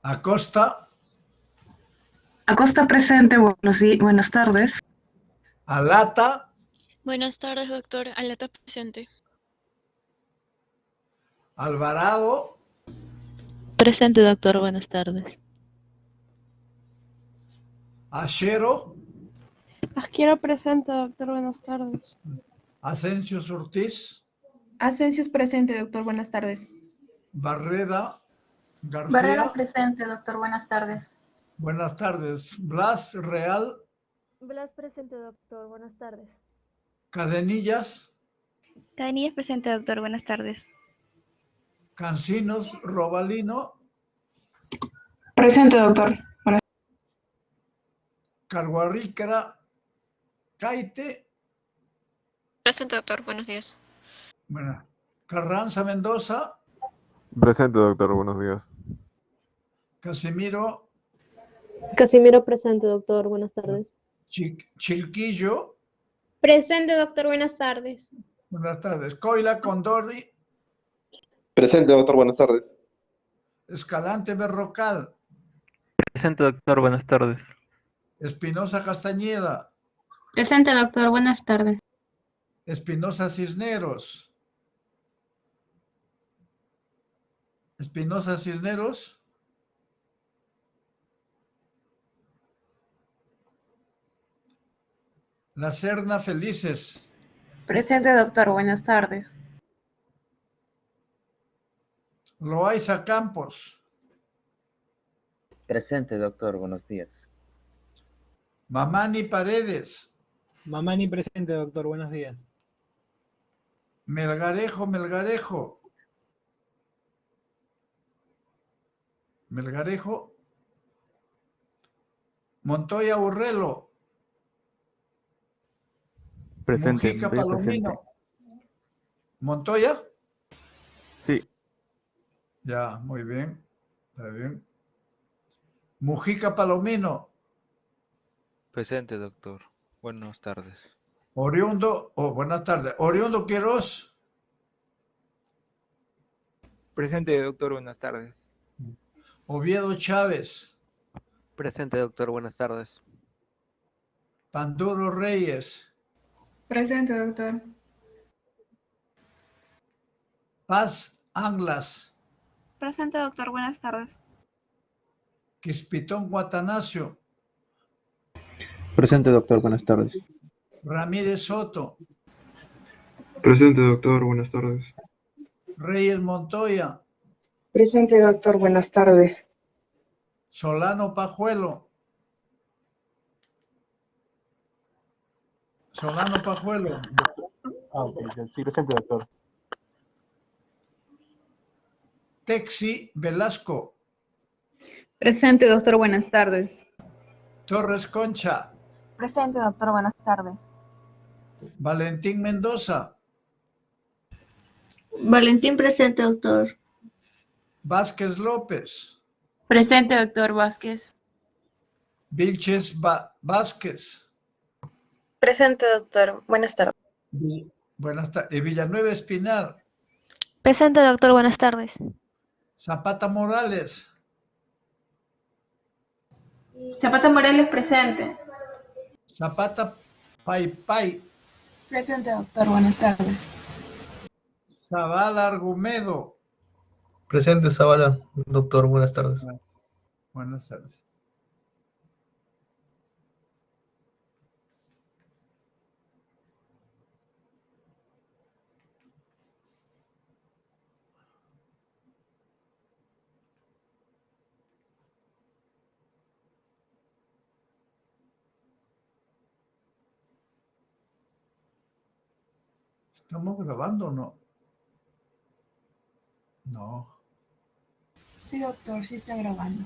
Acosta, Acosta presente, buenas tardes. Alata, Buenas tardes, doctor. Aleta presente. Alvarado, Presente, doctor. Buenas tardes. Ashero, Asquiero presente, doctor. Buenas tardes. Asensio Ortiz, Asensio es presente, doctor. Buenas tardes. Barreda, Barrera García, presente, doctor. Buenas tardes. buenas tardes. Blas Real, Blas presente, doctor. Buenas tardes. Cadenillas, Cadenillas presente, doctor. Buenas tardes. Cancinos, Robalino, Presente, doctor. Carguarrícara, Caite, Presente, doctor. Buenos días. bueno, Carranza Mendoza, Presente, doctor. Buenos días. Casimiro, Casimiro presente, doctor. Buenas tardes. Chilquillo, Presente, doctor. Buenas tardes. buenas tardes. Coila Condori, Presente, doctor. Buenas tardes. Escalante Berrocal, Presente, doctor. Buenas tardes. Espinosa Castañeda, Presente, doctor. Buenas tardes. Espinosa Cisneros, Espinosa Cisneros, La Serna Felices, Presente, doctor. Buenas tardes. Loaiza Campos, Presente, doctor. Buenos días. Mamani Paredes, Mamani presente, doctor. Buenos días. Melgarejo, Montoya Urrelo, Presente, Mujica Montoya presente. Palomino. ¿Montoya? Sí. Ya, muy bien. Está bien. Mujica Palomino. Presente, doctor. Buenas tardes. Oriundo, buenas tardes. Oriundo Quiroz. Presente, doctor. Buenas tardes. Oviedo Chávez. Presente, doctor. Buenas tardes. Panduro Reyes. Presente, doctor. Paz Anglas. Presente, doctor. Buenas tardes. Quispitón Guatanasio. Presente, doctor. Buenas tardes. Ramírez Soto. Presente, doctor. Buenas tardes. Reyes Montoya. Presente, doctor. Buenas tardes. Solano Pajuelo. Solano Pajuelo. Sí, presente, doctor. Texi Velasco. Presente, doctor. Buenas tardes. Torres Concha. Presente, doctor. Buenas tardes. Valentín Mendoza. Valentín presente, doctor. Vázquez López. Presente, doctor Vázquez. Vilches Vázquez. Presente, doctor. Buenas tardes. Buenas tardes. Villanueva Espinar. Presente, doctor. Buenas tardes. Zapata Morales. Zapata Morales presente. Zapata Pay. Presente, doctor. Buenas tardes. Zavala Argumedo. Presente, Zavala. Doctor, buenas tardes. Buenas tardes. ¿Estamos grabando o no? No. Sí, doctor. Sí está grabando.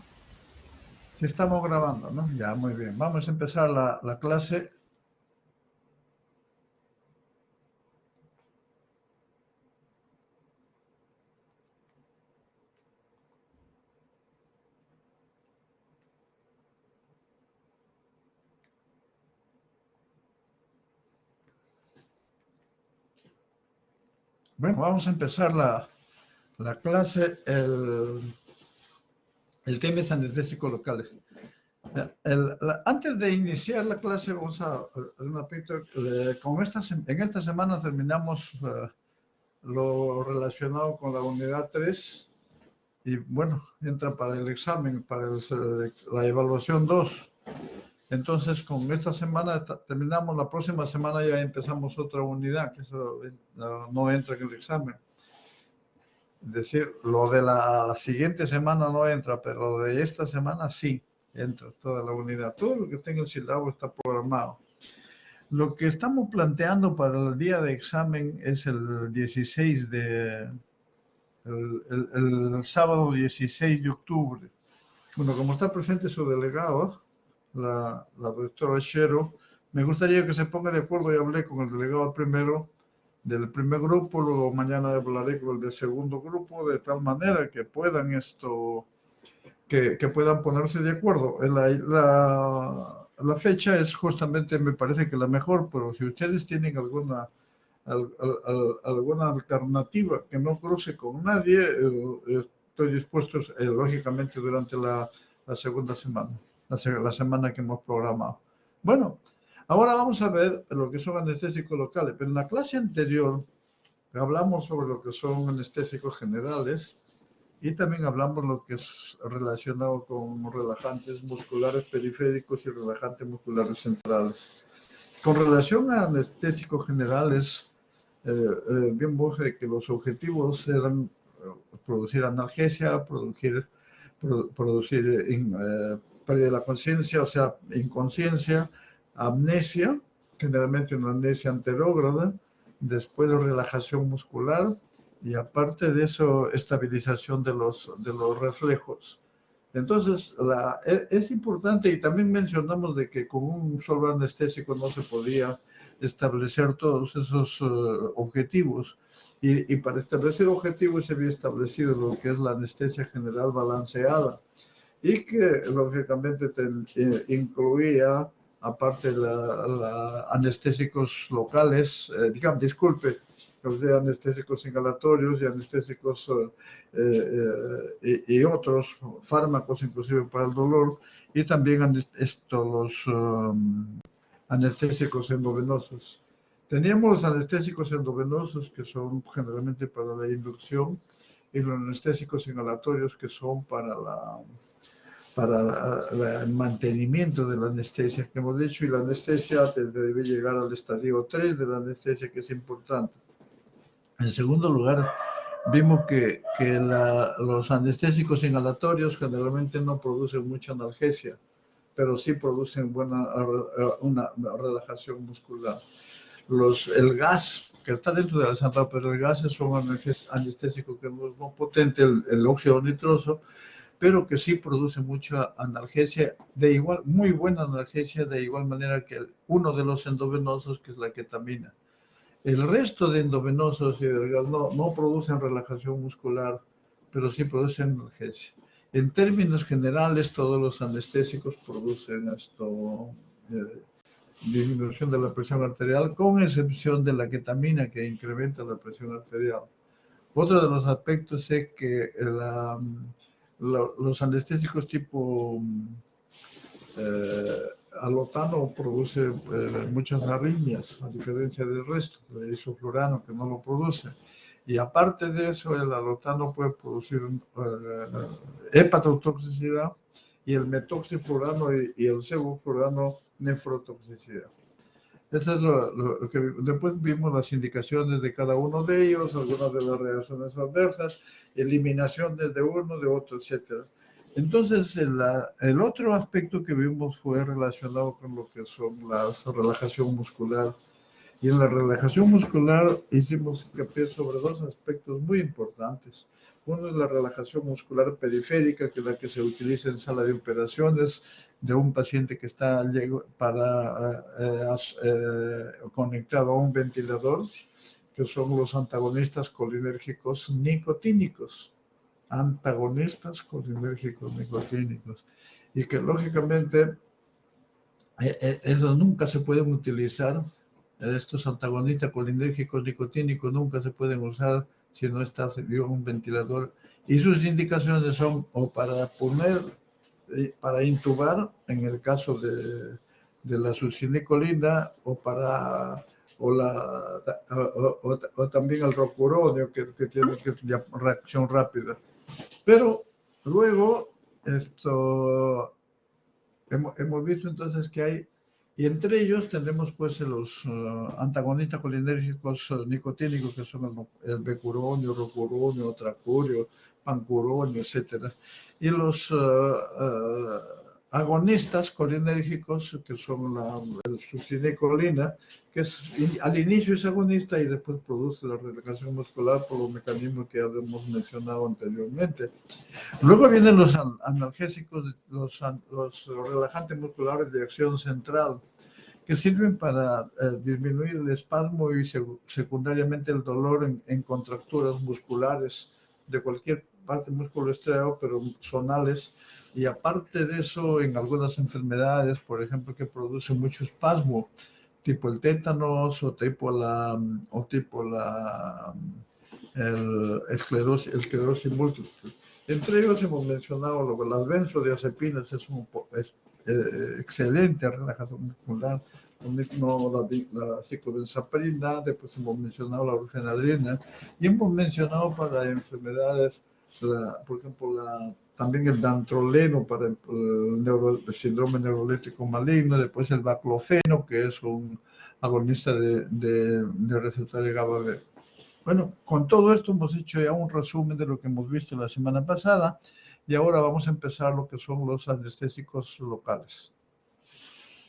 Sí estamos grabando, ¿no? Ya, muy bien. Vamos a empezar la clase. Bueno, vamos a empezar la clase. El tema es anestésicos locales. Antes de iniciar la clase, vamos a un aspecto, en esta semana terminamos lo relacionado con la unidad 3 y bueno, entra para el examen, para la evaluación 2. Entonces, con esta semana terminamos, la próxima semana ya empezamos otra unidad, que eso no entra en el examen. Es decir, lo de la siguiente semana no entra, pero lo de esta semana sí entra toda la unidad. Todo lo que tenga el sílabo está programado. Lo que estamos planteando para el día de examen es el 16 el sábado 16 de octubre. Bueno, como está presente su delegado, la doctora Shero, me gustaría que se ponga de acuerdo. Y hablé con el delegado primero del primer grupo, luego mañana hablaré con el del segundo grupo, de tal manera que puedan que puedan ponerse de acuerdo. La fecha es justamente, me parece que la mejor, pero si ustedes tienen alguna alternativa que no cruce con nadie, estoy dispuesto, lógicamente, durante la segunda semana, la semana que hemos programado. Bueno, ahora vamos a ver lo que son anestésicos locales, pero en la clase anterior hablamos sobre lo que son anestésicos generales y también hablamos lo que es relacionado con relajantes musculares periféricos y relajantes musculares centrales. Con relación a anestésicos generales, bien dije que los objetivos eran producir analgesia, producir pérdida de la conciencia, o sea, inconsciencia, amnesia, generalmente una amnesia anterógrada, después relajación muscular y aparte de eso, estabilización de los reflejos. Entonces, es importante, y también mencionamos de que con un solo anestésico no se podía establecer todos esos objetivos. Y para establecer objetivos se había establecido lo que es la anestesia general balanceada y que lógicamente incluía, aparte de anestésicos locales, los de anestésicos inhalatorios y anestésicos y otros fármacos, inclusive para el dolor, y también los anestésicos endovenosos. Teníamos los anestésicos endovenosos, que son generalmente para la inducción, y los anestésicos inhalatorios, que son para el mantenimiento de la anestesia, que hemos dicho, y la anestesia debe llegar al estadio 3 de la anestesia, que es importante. En segundo lugar, vimos que los anestésicos inhalatorios generalmente no producen mucha analgesia, pero sí producen una relajación muscular. El gas, que está dentro de la santa, pero el gas es un anestésico que no es muy potente, el óxido nitroso, pero que sí produce mucha analgesia, muy buena analgesia, de igual manera que uno de los endovenosos, que es la ketamina. El resto de endovenosos y del gas no producen relajación muscular, pero sí producen analgesia. En términos generales, todos los anestésicos producen disminución de la presión arterial, con excepción de la ketamina, que incrementa la presión arterial. Otro de los aspectos es que los anestésicos tipo alotano produce muchas arritmias, a diferencia del resto, el isoflurano, que no lo produce. Y aparte de eso, el alotano puede producir hepatotoxicidad, y el metoxiflurano y el sevoflurano nefrotoxicidad. Eso es lo que después vimos, las indicaciones de cada uno de ellos, algunas de las reacciones adversas, eliminación de uno, de otro, etc. Entonces, el otro aspecto que vimos fue relacionado con lo que son la relajación muscular. Y en la relajación muscular hicimos hincapié sobre dos aspectos muy importantes. Uno es la relajación muscular periférica, que es la que se utiliza en sala de operaciones de un paciente que está conectado a un ventilador, que son los antagonistas colinérgicos nicotínicos. Antagonistas colinérgicos nicotínicos. Y que lógicamente esos nunca se pueden utilizar. Estos antagonistas colinérgicos nicotínicos nunca se pueden usar si no está servido un ventilador. Y sus indicaciones son o para poner, para intubar, en el caso de la succinicolina, o también el rocuronio, que tiene reacción rápida. Pero luego, hemos visto entonces que hay, y entre ellos tenemos pues los antagonistas colinérgicos nicotínicos, que son el becuronio, rocuronio, tracurio, pancuronio, etc. Y los agonistas colinérgicos, que son la succinicolina, que al inicio es agonista y después produce la relajación muscular por los mecanismos que habíamos mencionado anteriormente. Luego vienen los analgésicos, los relajantes musculares de acción central, que sirven para disminuir el espasmo y secundariamente el dolor en contracturas musculares de cualquier parte musculoesquelética, pero zonales. Y aparte de eso, en algunas enfermedades, por ejemplo, que producen mucho espasmo, tipo el tétanos o tipo la esclerosis múltiple. Entre ellos hemos mencionado las benzodiazepinas, es excelente relajación muscular, lo mismo la ciclobenzaprina, después hemos mencionado la orfenadrina, y hemos mencionado para enfermedades, por ejemplo, también el dantroleno para el síndrome neuroléptico maligno, después el baclofeno, que es un agonista de receptores GABA-B. Bueno, con todo esto hemos hecho ya un resumen de lo que hemos visto la semana pasada, y ahora vamos a empezar lo que son los anestésicos locales.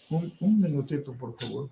Un minutito, por favor.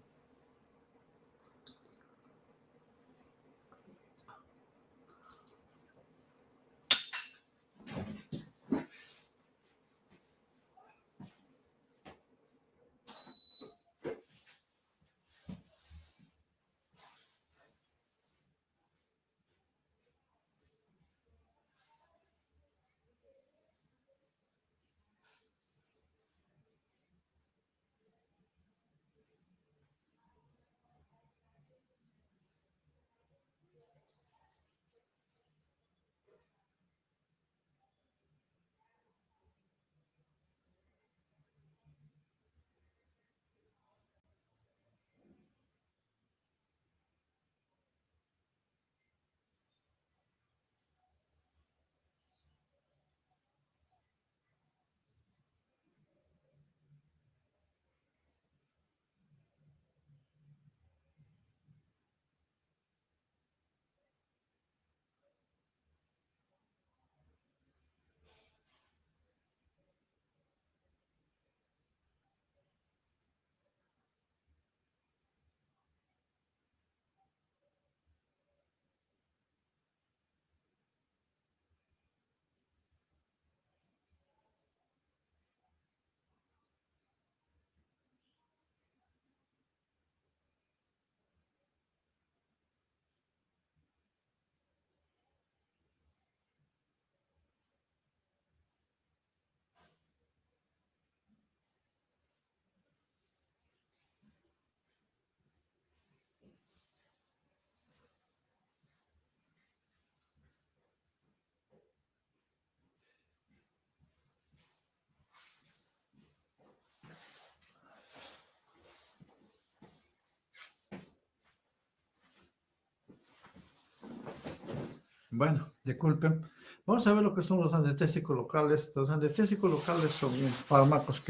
Bueno, disculpen. Vamos a ver lo que son los anestésicos locales. Los anestésicos locales son fármacos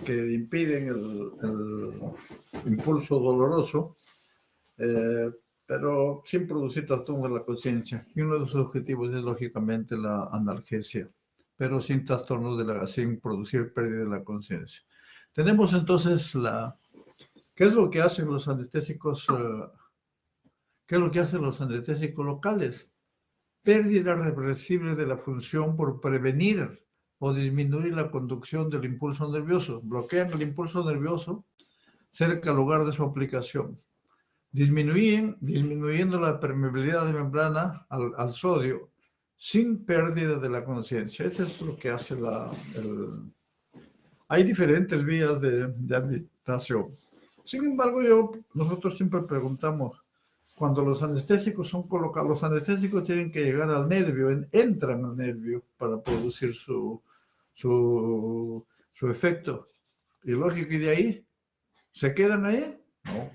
que impiden el impulso doloroso, pero sin producir trastorno de la conciencia. Y uno de sus objetivos es, lógicamente, la analgesia, pero sin trastornos sin producir pérdida de la conciencia. Tenemos entonces ¿qué es lo que hacen los anestésicos? ¿Qué es lo que hacen los anestésicos locales? Pérdida reversible de la función por prevenir o disminuir la conducción del impulso nervioso. Bloquean el impulso nervioso cerca al lugar de su aplicación. Disminuyendo la permeabilidad de membrana al sodio sin pérdida de la conciencia. Eso es lo que hace Hay diferentes vías de administración. Sin embargo, nosotros siempre preguntamos, cuando los anestésicos son colocados, los anestésicos tienen que llegar al nervio, entran al nervio para producir su efecto. Y lógico, y de ahí, ¿se quedan ahí? No,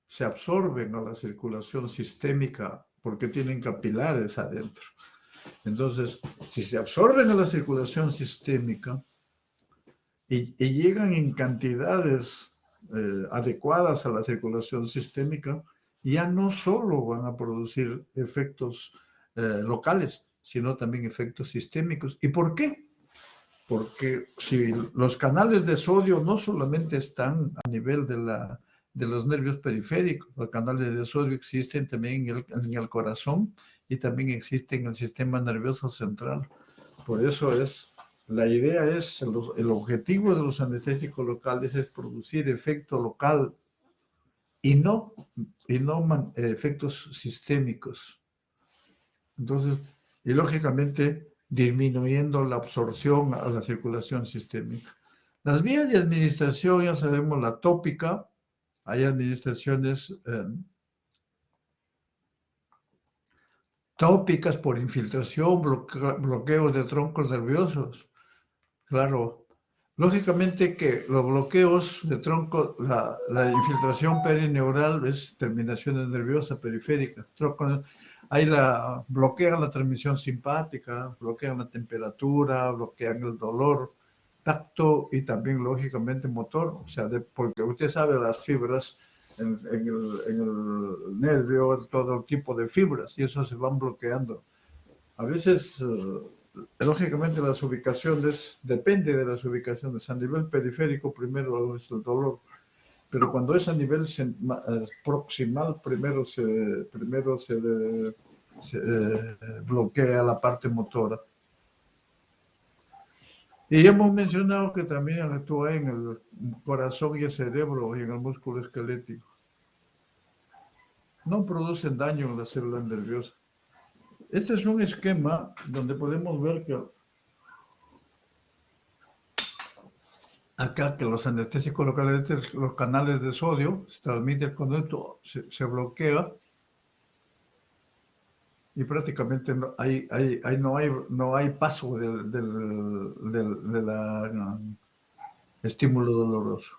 se absorben a la circulación sistémica porque tienen capilares adentro. Entonces, si se absorben a la circulación sistémica y llegan en cantidades adecuadas a la circulación sistémica, ya no solo van a producir efectos locales, sino también efectos sistémicos. ¿Y por qué? Porque si los canales de sodio no solamente están a nivel de los nervios periféricos, los canales de sodio existen también en el corazón y también existen en el sistema nervioso central. Por eso la idea es, el objetivo de los anestésicos locales es producir efecto local y no efectos sistémicos. Entonces, y lógicamente disminuyendo la absorción a la circulación sistémica. Las vías de administración, ya sabemos, la tópica, hay administraciones tópicas por infiltración, bloqueos de troncos nerviosos. Claro, lógicamente que los bloqueos de tronco, la infiltración perineural es terminaciones nerviosas periféricas. Bloquean la transmisión simpática, bloquean la temperatura, bloquean el dolor, tacto y también lógicamente motor. O sea, porque usted sabe las fibras en el nervio, todo tipo de fibras, y eso se van bloqueando. A veces, lógicamente, las ubicaciones, depende de las ubicaciones. A nivel periférico, primero es el dolor, pero cuando es a nivel proximal, primero se bloquea la parte motora. Y hemos mencionado que también actúa en el corazón y el cerebro y en el músculo esquelético. No producen daño en las células nerviosas. Este es un esquema donde podemos ver que acá que los anestésicos locales, los canales de sodio, se transmite el conducto, se bloquea y prácticamente no hay paso del estímulo doloroso.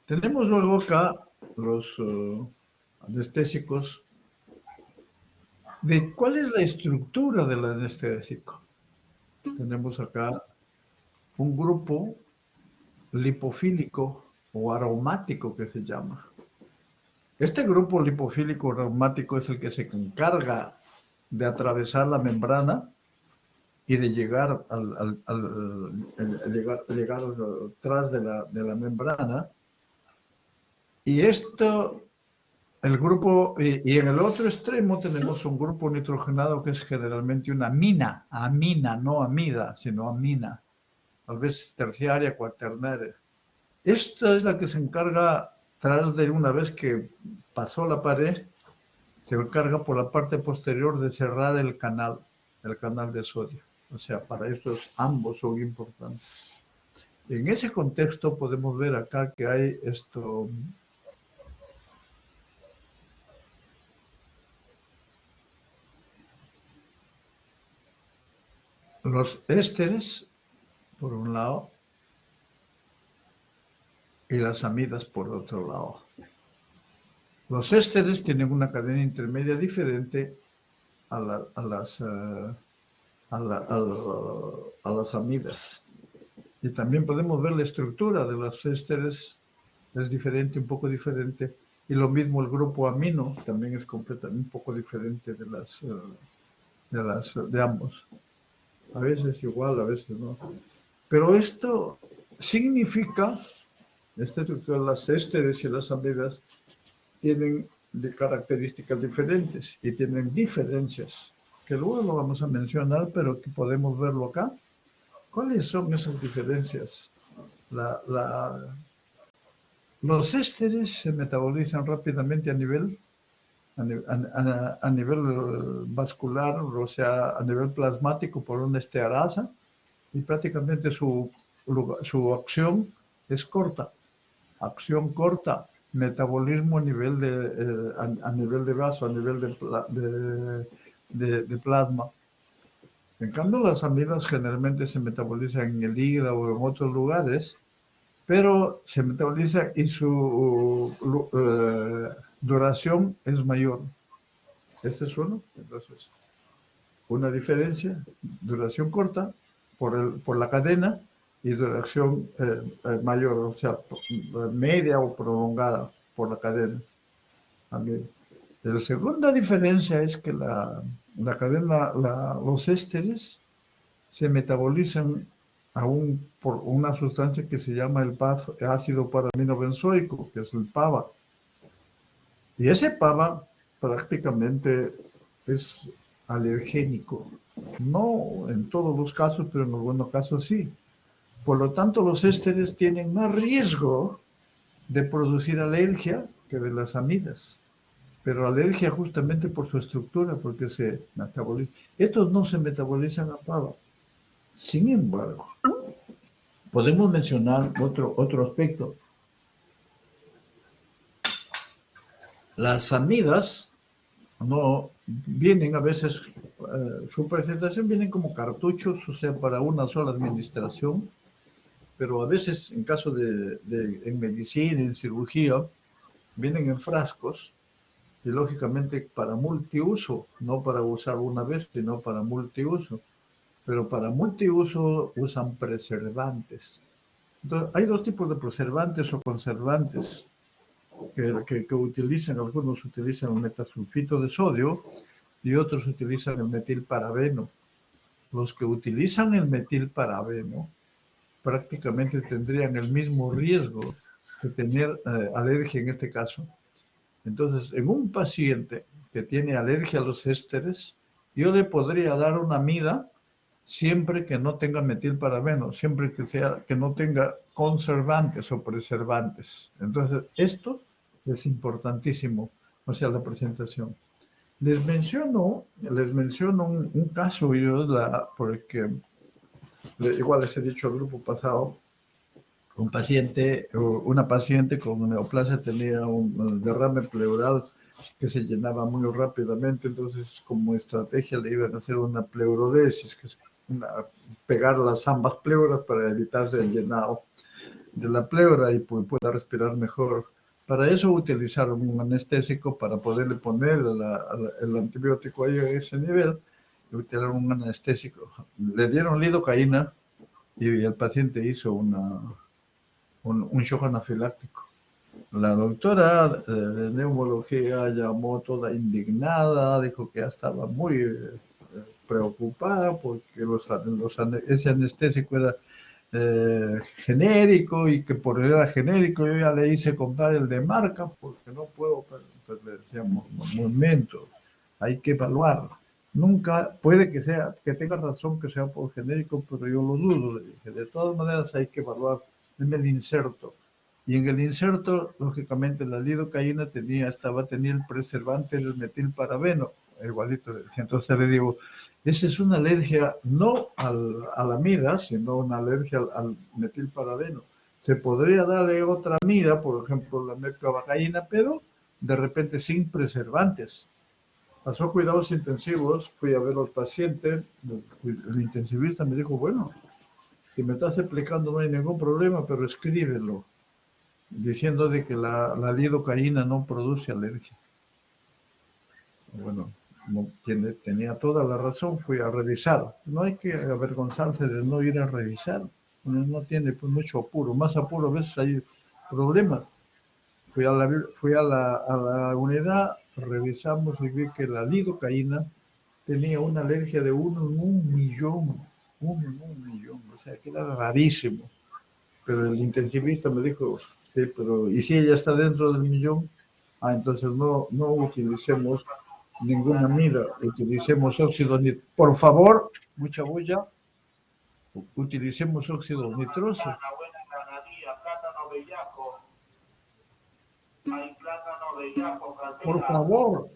Tenemos luego acá los anestésicos. ¿Cuál es la estructura del anestésico? Tenemos acá un grupo lipofílico o aromático que se llama. Este grupo lipofílico aromático es el que se encarga de atravesar la membrana y de llegar llegar atrás de la membrana. Y esto, el grupo, y en el otro extremo tenemos un grupo nitrogenado que es generalmente una amina, no amida, sino amina, a veces terciaria, cuaternaria. Esta es la que se encarga, tras de una vez que pasó la pared, se encarga por la parte posterior de cerrar el canal de sodio. O sea, para eso ambos son importantes. En ese contexto podemos ver acá que hay esto. Los ésteres, por un lado, y las amidas por otro lado. Los ésteres tienen una cadena intermedia diferente a las amidas. Y también podemos ver la estructura de los ésteres, es diferente, un poco diferente. Y lo mismo el grupo amino, también es completamente un poco diferente de ambos. A veces igual, a veces no. Pero esto significa, esta estructura, las ésteres y las amidas tienen características diferentes y tienen diferencias, que luego lo vamos a mencionar, pero que podemos verlo acá. ¿Cuáles son esas diferencias? Los ésteres se metabolizan rápidamente a nivel vascular, o sea, a nivel plasmático por una estearasa, y prácticamente su acción es corta. Acción corta, metabolismo a nivel a nivel de vaso, a nivel de plasma. En cambio, las amidas generalmente se metabolizan en el hígado o en otros lugares, pero se metaboliza y su duración es mayor. Este es uno. Entonces, una diferencia, duración corta por la cadena y duración mayor, o sea, media o prolongada por la cadena. También. La segunda diferencia es que la cadena, los ésteres se metabolizan aún por una sustancia que se llama el ácido paraminobenzoico, que es el PABA. Y ese PABA prácticamente es alergénico. No en todos los casos, pero en algunos casos sí. Por lo tanto, los ésteres tienen más riesgo de producir alergia que de las amidas. Pero alergia justamente por su estructura, porque se metabolizan. Estos no se metabolizan a PABA. Sin embargo, podemos mencionar otro aspecto. Las amidas no vienen a veces, su presentación vienen como cartuchos, o sea, para una sola administración, pero a veces en caso en medicina, en cirugía, vienen en frascos y lógicamente para multiuso, no para usar una vez, sino para multiuso. Pero para multiuso usan preservantes. Entonces, hay dos tipos de preservantes o conservantes que utilizan, algunos utilizan el metasulfito de sodio y otros utilizan el metilparabeno. Los que utilizan el metilparabeno prácticamente tendrían el mismo riesgo de tener alergia en este caso. Entonces, en un paciente que tiene alergia a los ésteres, yo le podría dar una amida siempre que no tenga metilparabeno, siempre que no tenga conservantes o preservantes. Entonces, esto es importantísimo, o sea, la presentación. Les menciono un caso, porque igual les he dicho al grupo pasado, una paciente con neoplasia tenía un derrame pleural que se llenaba muy rápidamente, entonces como estrategia le iban a hacer una pleurodesis, que es pegar ambas pleuras para evitarse el llenado de la pleura y pueda respirar mejor. Para eso utilizaron un anestésico para poderle poner el antibiótico ahí a ese nivel, y utilizaron un anestésico. Le dieron lidocaína y el paciente hizo un shock anafiláctico. La doctora de neumología llamó toda indignada, dijo que ya estaba muy preocupada porque ese anestésico era genérico y que por era genérico yo ya le hice comprar el de marca porque no puedo, pues le decíamos, un momento, hay que evaluar. Nunca puede que tenga razón que sea por genérico, pero yo lo dudo. Le dije, de todas maneras hay que evaluar en el inserto. Y en el inserto, lógicamente, la lidocaína tenía el preservante del metilparabeno, igualito. Entonces le digo, esa es una alergia no a la amida, sino una alergia al metilparabeno. Se podría darle otra amida, por ejemplo, la meclobacaína, pero de repente sin preservantes. Pasó cuidados intensivos, fui a ver al paciente, el intensivista me dijo, bueno, si me estás explicando no hay ningún problema, pero escríbelo, diciendo de que la lidocaína no produce alergia. Bueno, tenía toda la razón, fui a revisar. No hay que avergonzarse de no ir a revisar, no tiene pues, mucho apuro, más apuro a veces hay problemas. Fui a la unidad, revisamos y vi que la lidocaína tenía una alergia de 1 en 1 millón, 1 en 1 millón, o sea que era rarísimo. Pero el intensivista me dijo, sí, pero ¿y si ella está dentro del millón? Entonces no utilicemos ninguna amida, utilicemos óxido nitroso. Por favor, mucha bulla, utilicemos óxido nitroso. Por favor.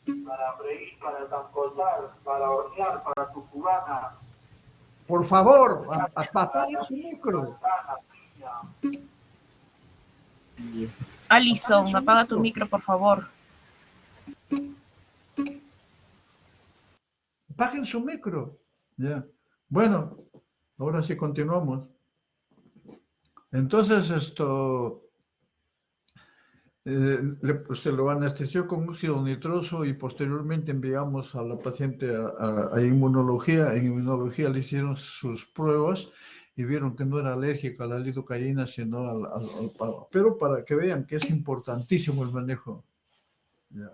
Para freír, para transportar, para hornear, para tu cubana. Por favor, apague su micro. Alison, apaga tu micro, por favor. Apaguen su micro. Ya. Bueno, ahora sí continuamos. Entonces se lo anestesió con óxido nitroso y posteriormente enviamos a la paciente a inmunología. En inmunología le hicieron sus pruebas y vieron que no era alérgica a la lidocaína, sino al pavo. Pero para que vean que es importantísimo el manejo. Ya.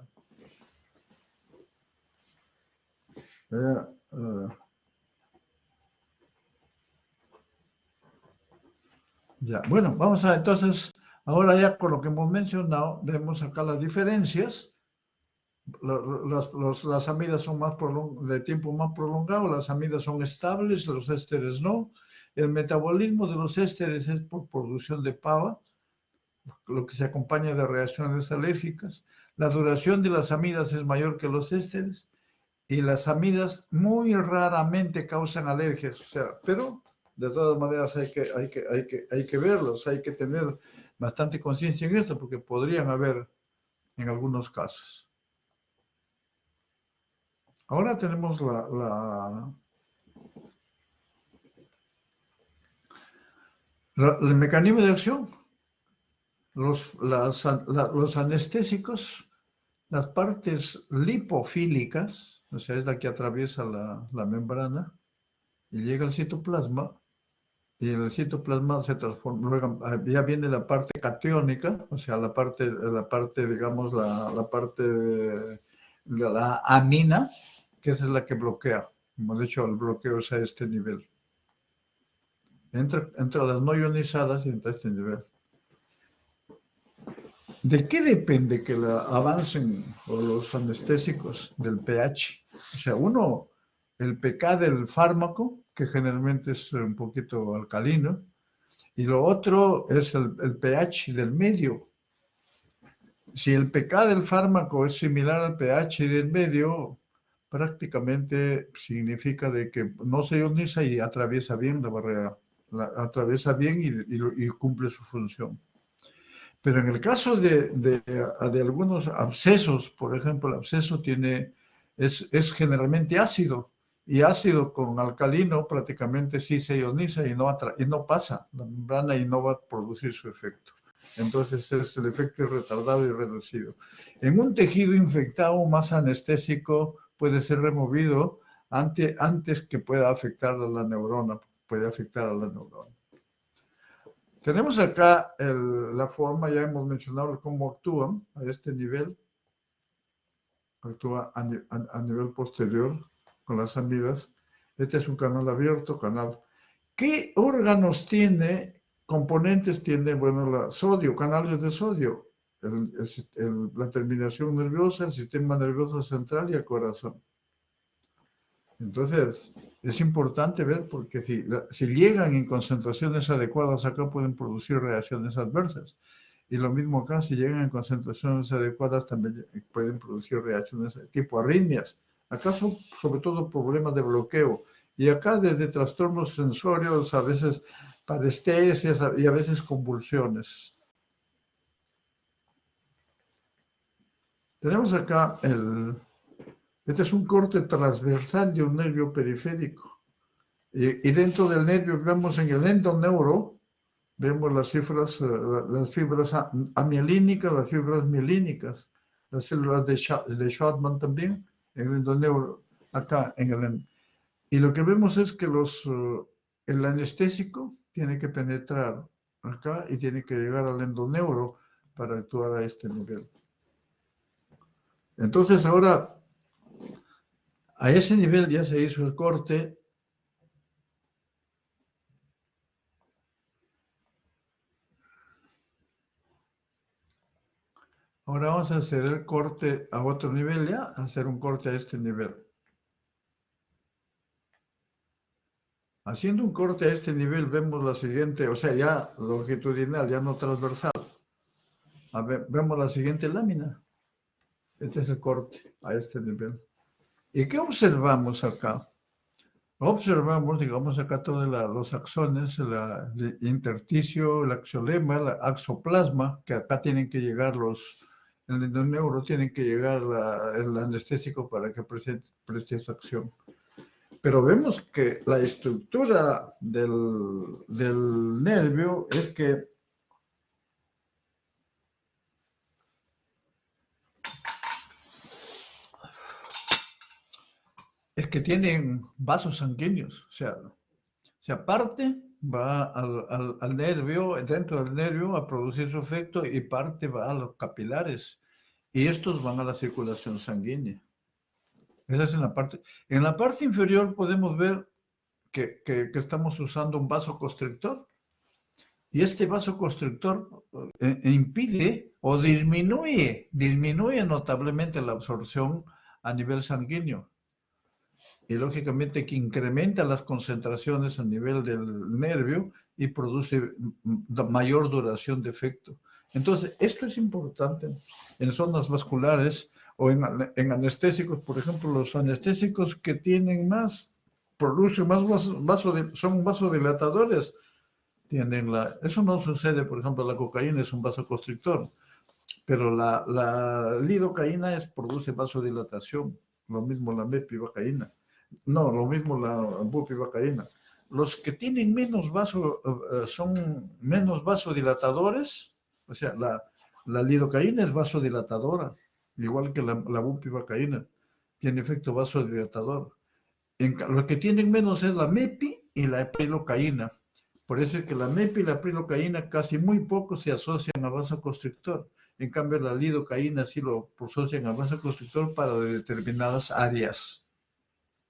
Ya. Bueno, vamos a entonces... Ahora ya con lo que hemos mencionado, vemos acá las diferencias. Las amidas son de tiempo más prolongado, las amidas son estables, los ésteres no. El metabolismo de los ésteres es por producción de PAVA, lo que se acompaña de reacciones alérgicas. La duración de las amidas es mayor que los ésteres y las amidas muy raramente causan alergias, o sea, pero de todas maneras hay que verlos, hay que tener bastante conciencia en esto porque podrían haber en algunos casos. Ahora tenemos el mecanismo de acción. Los anestésicos, las partes lipofílicas, o sea, es la que atraviesa la membrana y llega al citoplasma. Y el citoplasma se transforma, luego ya viene la parte catiónica, o sea, la parte digamos, la parte de la amina, que esa es la que bloquea. Como de hecho, el bloqueo es a este nivel. Entra las no ionizadas y entra a este nivel. ¿De qué depende que avancen los anestésicos? Del pH. O sea, el pK del fármaco, que generalmente es un poquito alcalino, y lo otro es el pH del medio. Si el pK del fármaco es similar al pH del medio, prácticamente significa de que no se ioniza y atraviesa bien la barrera, atraviesa bien y cumple su función. Pero en el caso de algunos abscesos, por ejemplo, el absceso es generalmente ácido, y ácido con alcalino prácticamente sí se ioniza y no pasa la membrana y no va a producir su efecto. Entonces el efecto es retardado y reducido. En un tejido infectado, más anestésico puede ser removido antes que pueda afectar a la neurona. Tenemos acá la forma, ya hemos mencionado cómo actúan a este nivel. Actúa a nivel posterior con las amidas. Este es un canal abierto, ¿Qué órganos componentes tiene? Bueno, sodio, canales de sodio, la terminación nerviosa, el sistema nervioso central y el corazón. Entonces, es importante ver porque si llegan en concentraciones adecuadas acá pueden producir reacciones adversas. Y lo mismo acá, si llegan en concentraciones adecuadas también pueden producir reacciones de tipo arritmias. Acá son sobre todo problemas de bloqueo. Y acá desde trastornos sensorios, a veces parestesias y a veces convulsiones. Tenemos acá este es un corte transversal de un nervio periférico. Y dentro del nervio vemos en el endoneuro, vemos las fibras amielínicas, las fibras mielínicas, las células de Schwann también, en el endoneuro, acá y lo que vemos es que el anestésico tiene que penetrar acá y tiene que llegar al endoneuro para actuar a este nivel. Entonces ahora, a ese nivel ya se hizo el corte. Ahora vamos a hacer el corte a otro nivel ya, hacer un corte a este nivel. Haciendo un corte a este nivel vemos la siguiente, o sea, ya longitudinal, ya no transversal. Vemos la siguiente lámina. Este es el corte a este nivel. ¿Y qué observamos acá? Observamos, digamos, acá todos los axones, el intersticio, el axiolema, el axoplasma, que acá tienen que llegar en el neuro tienen que llegar el anestésico para que preste su acción. Pero vemos que la estructura del nervio es que tienen vasos sanguíneos, o sea, parte va al nervio, dentro del nervio a producir su efecto y parte va a los capilares y estos van a la circulación sanguínea. Esa es en la parte. En la parte inferior podemos ver que estamos usando un vasoconstrictor y este vasoconstrictor impide o disminuye notablemente la absorción a nivel sanguíneo. Y lógicamente que incrementa las concentraciones a nivel del nervio y produce mayor duración de efecto. Entonces, esto es importante en zonas vasculares o en anestésicos. Por ejemplo, los anestésicos que tienen producen más son vasodilatadores. Eso no sucede, por ejemplo, la cocaína es un vasoconstrictor, pero la lidocaína produce vasodilatación. Lo mismo la mepivacaína. No, lo mismo la bupivacaína. Los que tienen son menos vasodilatadores, o sea, la lidocaína es vasodilatadora, igual que la bupivacaína, tiene efecto vasodilatador. Lo que tienen menos es la mepi y la prilocaína. Por eso es que la mepi y la prilocaína casi muy poco se asocian a vasoconstrictor. En cambio, la lidocaína sí lo asocian a vasoconstrictor para determinadas áreas.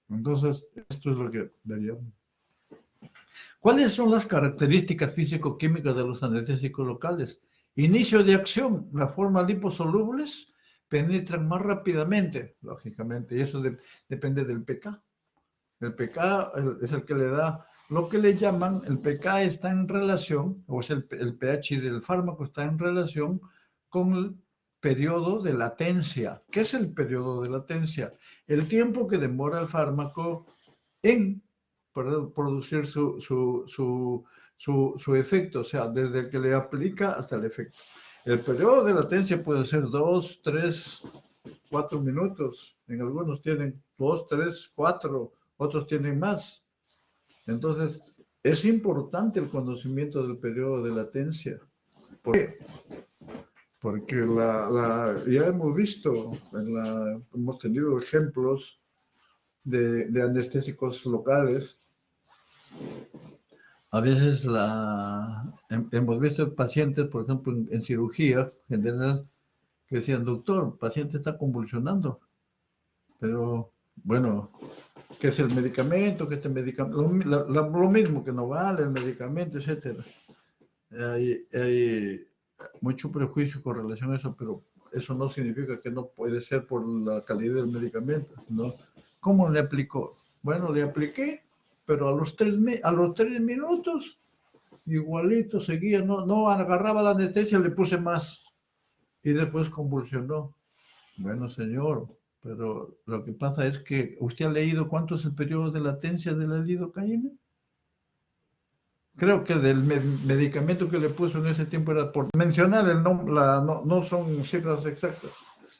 Entonces, esto es lo que veríamos. ¿Cuáles son las características físico-químicas de los anestésicos locales? Inicio de acción. Las formas liposolubles penetran más rápidamente, lógicamente, y eso depende del pK. El pK es el que le da lo que le llaman, el pK está en relación, o sea, el pH del fármaco está en relación con el periodo de latencia. ¿Qué es el periodo de latencia? El tiempo que demora el fármaco en producir su efecto, o sea, desde que le aplica hasta el efecto. El periodo de latencia puede ser 2, 3, 4 minutos. En algunos tienen 2, 3, 4, otros tienen más. Entonces, es importante el conocimiento del periodo de latencia. ¿Por qué? Porque ya hemos visto, hemos tenido ejemplos de anestésicos locales. A veces hemos visto pacientes, por ejemplo, en cirugía general, que decían, doctor, el paciente está convulsionando. Pero, bueno, ¿qué es el medicamento? ¿Qué es el medicamento? Lo mismo, que no vale el medicamento, etc. Hay mucho prejuicio con relación a eso, pero eso no significa que no puede ser por la calidad del medicamento, ¿no? ¿Cómo le aplicó? Bueno, le apliqué, pero a los 3 minutos, igualito seguía, no agarraba la anestesia, le puse más y después convulsionó. Bueno, señor, pero lo que pasa es que, ¿usted ha leído cuánto es el periodo de latencia de la lidocaína? Creo que del medicamento que le puso en ese tiempo era, por mencionar el nombre, no son cifras exactas,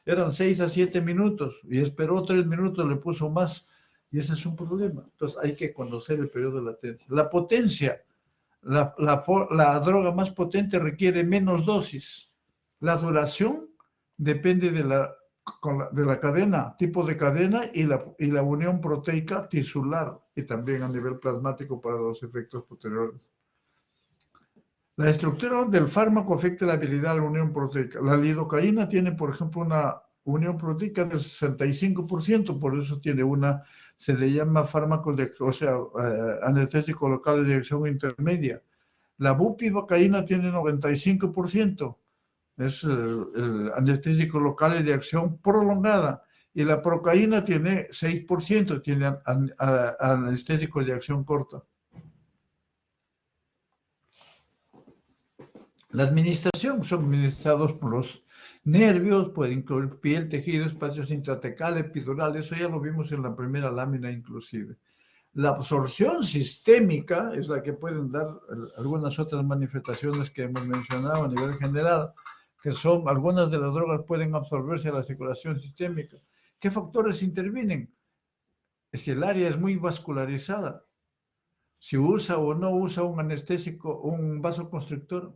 eran 6 a 7 minutos y esperó 3 minutos, le puso más y ese es un problema. Entonces hay que conocer el periodo de latencia. La potencia, la droga más potente requiere menos dosis. La duración depende de la cadena, tipo de cadena y la unión proteica tisular y también a nivel plasmático para los efectos posteriores. La estructura del fármaco afecta la habilidad de la unión proteica. La lidocaína tiene, por ejemplo, una unión proteica del 65%, por eso tiene se le llama fármaco anestésico local de acción intermedia. La bupivacaína tiene 95%. Es el anestésico local de acción prolongada. Y la procaína tiene 6%, tiene anestésico de acción corta. La administración son administrados por los nervios, puede incluir piel, tejido, espacios intratecales, epidurales, eso ya lo vimos en la primera lámina inclusive. La absorción sistémica es la que pueden dar algunas otras manifestaciones que hemos mencionado a nivel general, que son algunas de las drogas pueden absorberse a la circulación sistémica. ¿Qué factores intervienen? Si el área es muy vascularizada, si usa o no usa un anestésico, un vasoconstrictor.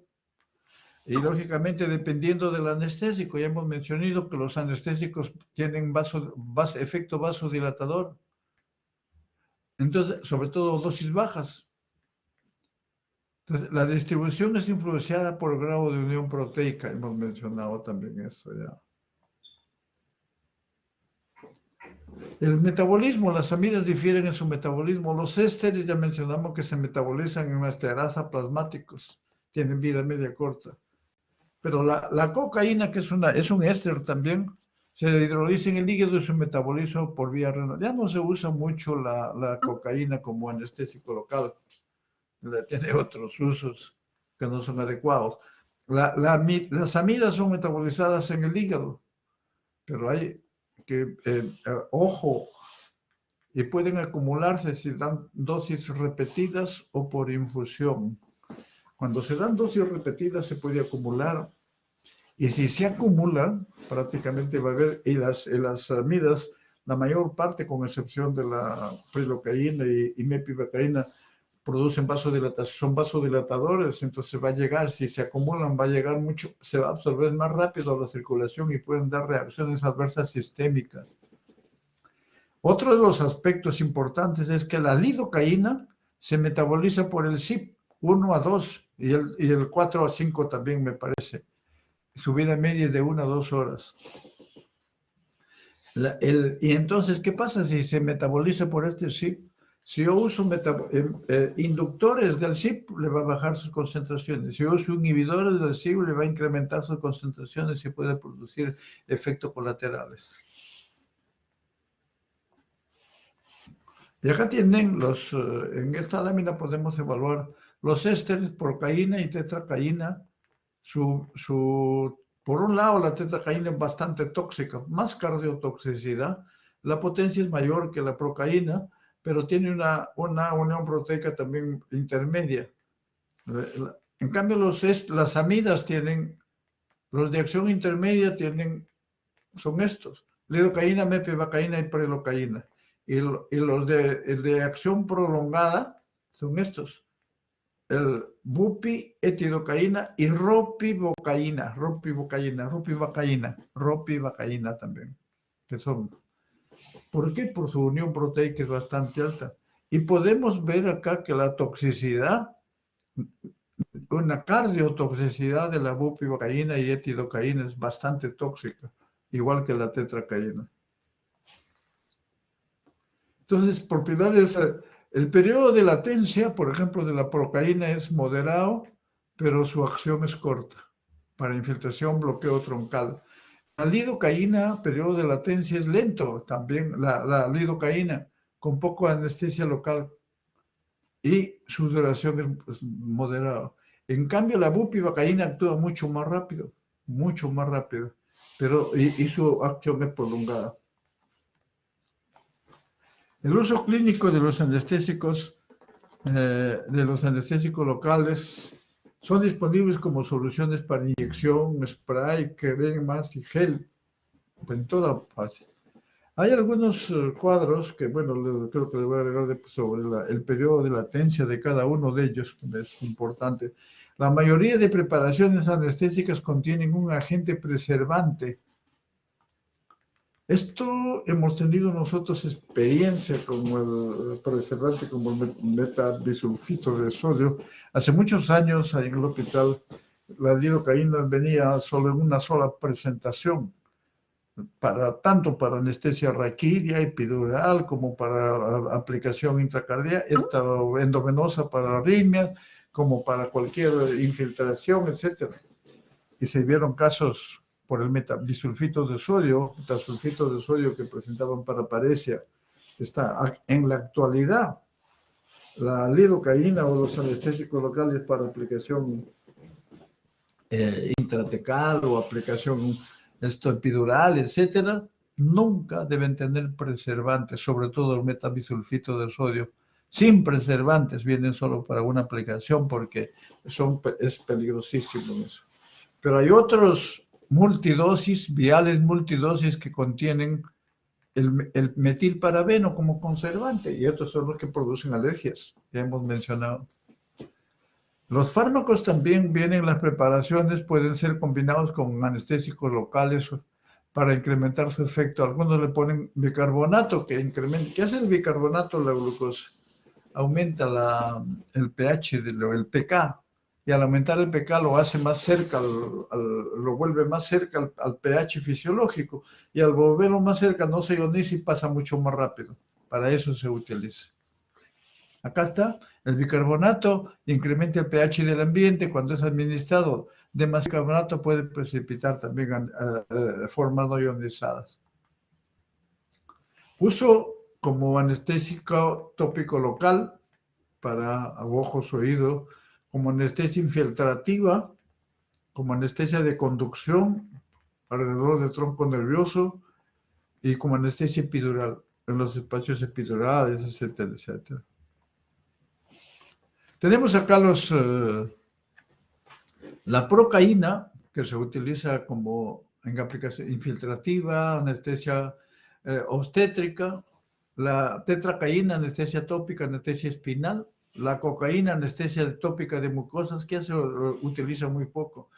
Y lógicamente, dependiendo del anestésico, ya hemos mencionado que los anestésicos tienen efecto vasodilatador. Entonces, sobre todo dosis bajas. Entonces, la distribución es influenciada por el grado de unión proteica. Hemos mencionado también eso ya. El metabolismo, las amidas difieren en su metabolismo. Los ésteres ya mencionamos que se metabolizan en la esterasa plasmáticos. Tienen vida media corta. Pero la cocaína, que es un éster también, se hidroliza en el hígado y su metabolismo por vía renal. Ya no se usa mucho la cocaína como anestésico local. Tiene otros usos que no son adecuados. Las amidas son metabolizadas en el hígado, pero hay que, ojo, y pueden acumularse si dan dosis repetidas o por infusión. Cuando se dan dosis repetidas se puede acumular, y si se acumulan, prácticamente va a haber, y las amidas, la mayor parte, con excepción de la prilocaína y mepivacaína, producen vasodilatación, son vasodilatadores, entonces va a llegar, si se acumulan, va a llegar mucho, se va a absorber más rápido a la circulación y pueden dar reacciones adversas sistémicas. Otro de los aspectos importantes es que la lidocaína se metaboliza por el CYP 1 a 2 y el 4 a 5 también, me parece. Su vida media es de 1 a 2 horas. Y entonces, ¿qué pasa si se metaboliza por este CYP? Si yo uso inductores del CYP, le va a bajar sus concentraciones. Si yo uso inhibidores del CYP, le va a incrementar sus concentraciones y puede producir efectos colaterales. Y acá tienen en esta lámina podemos evaluar los ésteres, procaína y tetracaína. Por un lado, la tetracaína es bastante tóxica, más cardiotoxicidad. La potencia es mayor que la procaína, pero tiene una unión proteica también intermedia. En cambio, las amidas tienen, los de acción intermedia son estos: lidocaína, mepivacaína y prelocaína. Y los de acción prolongada son estos: el bupi, etilocaína y ropivacaína también, que son. ¿Por qué? Por su unión proteica es bastante alta. Y podemos ver acá que la toxicidad, una cardiotoxicidad de la bupivacaína y etilocaína es bastante tóxica, igual que la tetracaína. Entonces, propiedades, el periodo de latencia, por ejemplo, de la procaína es moderado, pero su acción es corta, para infiltración, bloqueo troncal. La lidocaína, periodo de latencia es lento, también la lidocaína, con poco anestesia local, y su duración es moderada. En cambio, la bupivacaína actúa mucho más rápido, pero y su acción es prolongada. El uso clínico de los anestésicos locales son disponibles como soluciones para inyección, spray, cremas y gel, en toda fase. Hay algunos cuadros que, bueno, creo que le voy a agregar sobre el periodo de latencia de cada uno de ellos, que es importante. La mayoría de preparaciones anestésicas contienen un agente preservante. Esto hemos tenido nosotros experiencia con el preservante, como el metabisulfito de sodio. Hace muchos años, ahí en el hospital, la lidocaína venía solo en una sola presentación, tanto para anestesia raquídea, epidural, como para aplicación intracardíaca, esta endovenosa para arritmias, como para cualquier infiltración, etc. Y se vieron casos por el metabisulfito de sodio, que presentaban paraparesia. En la actualidad, la lidocaína o los anestésicos locales para aplicación intratecal o aplicación epidural, etcétera, nunca deben tener preservantes, sobre todo el metabisulfito de sodio, sin preservantes, vienen solo para una aplicación porque es peligrosísimo eso. Pero hay otros multidosis, viales multidosis que contienen el metilparabeno como conservante, y estos son los que producen alergias, ya hemos mencionado. Los fármacos también vienen, las preparaciones pueden ser combinados con anestésicos locales para incrementar su efecto. Algunos le ponen bicarbonato, que incrementa. ¿Qué hace el bicarbonato? La glucosa aumenta el pH, el pK, y al aumentar el pK lo hace más cerca, lo vuelve más cerca al pH fisiológico, y al volverlo más cerca no se ioniza y pasa mucho más rápido. Para eso se utiliza. Acá está, el bicarbonato incrementa el pH del ambiente. Cuando es administrado demasiado bicarbonato puede precipitar también formas no ionizadas. Uso como anestésico tópico local para ojos, oídos, como anestesia infiltrativa, como anestesia de conducción alrededor del tronco nervioso y como anestesia epidural en los espacios epidurales, etcétera, etcétera. Tenemos acá la procaína, que se utiliza como en aplicación infiltrativa, anestesia obstétrica, la tetracaína, anestesia tópica, anestesia espinal, la cocaína, anestesia tópica de mucosas, que se utiliza muy poco.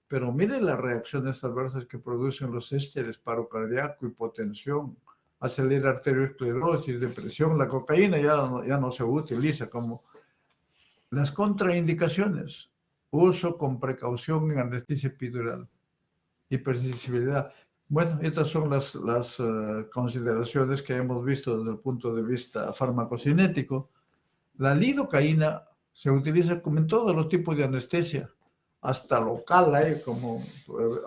Pero miren las reacciones adversas que producen los ésteres, paro cardíaco, hipotensión, acelera arteriosclerosis, depresión. La cocaína ya no se utiliza como... Las contraindicaciones: uso con precaución en anestesia epidural, hipersensibilidad. Bueno, estas son las consideraciones que hemos visto desde el punto de vista farmacocinético. La lidocaína se utiliza como en todos los tipos de anestesia, hasta local, como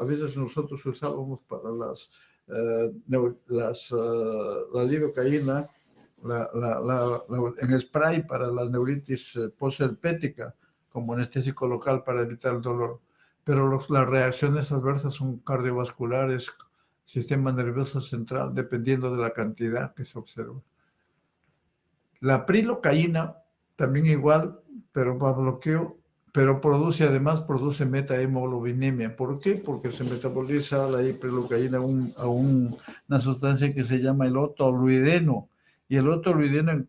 a veces nosotros usábamos para la lidocaína, en spray para la neuritis postherpética, como anestésico local para evitar el dolor. Pero las reacciones adversas son cardiovasculares, sistema nervioso central, dependiendo de la cantidad que se observa. La prilocaína, también igual, pero para bloqueo, pero produce metahemoglobinemia. ¿Por qué? Porque se metaboliza la prilocaína a una sustancia que se llama el otoluideno. Y el otoluideno,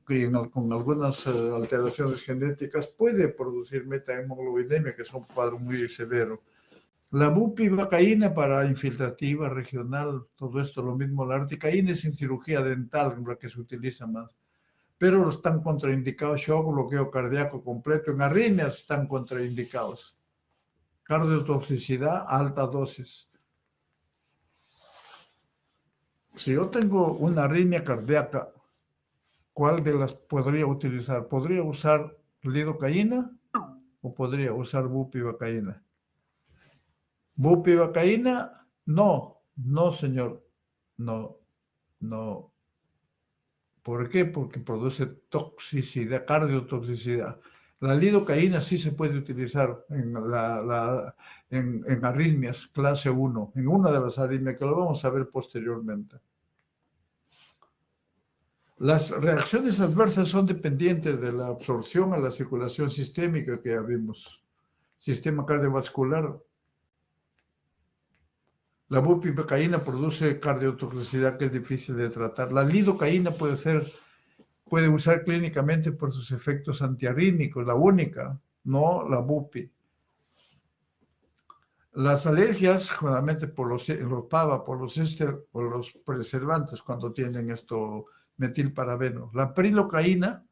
con algunas alteraciones genéticas, puede producir metahemoglobinemia, que es un cuadro muy severo. La bupivacaína para infiltrativa, regional, todo esto lo mismo. La articaína es en cirugía dental, en la que se utiliza más. Pero están contraindicados shock, bloqueo cardíaco completo. En arritmias están contraindicados. Cardiotoxicidad, alta dosis. Si yo tengo una arritmia cardíaca, ¿cuál de las podría utilizar? ¿Podría usar lidocaína o podría usar bupivacaína? ¿Bupivacaína? No, señor. No. ¿Por qué? Porque produce toxicidad, cardiotoxicidad. La lidocaína sí se puede utilizar en arritmias clase 1, en una de las arritmias, que lo vamos a ver posteriormente. Las reacciones adversas son dependientes de la absorción a la circulación sistémica que ya vimos. Sistema cardiovascular. La bupivacaína produce cardiotoxicidad que es difícil de tratar. La lidocaína puede usar clínicamente por sus efectos antiarrítmicos, la única, no la bupi. Las alergias, generalmente por los PAVA, por los éster, por los preservantes, cuando tienen esto metilparabeno. La prilocaína,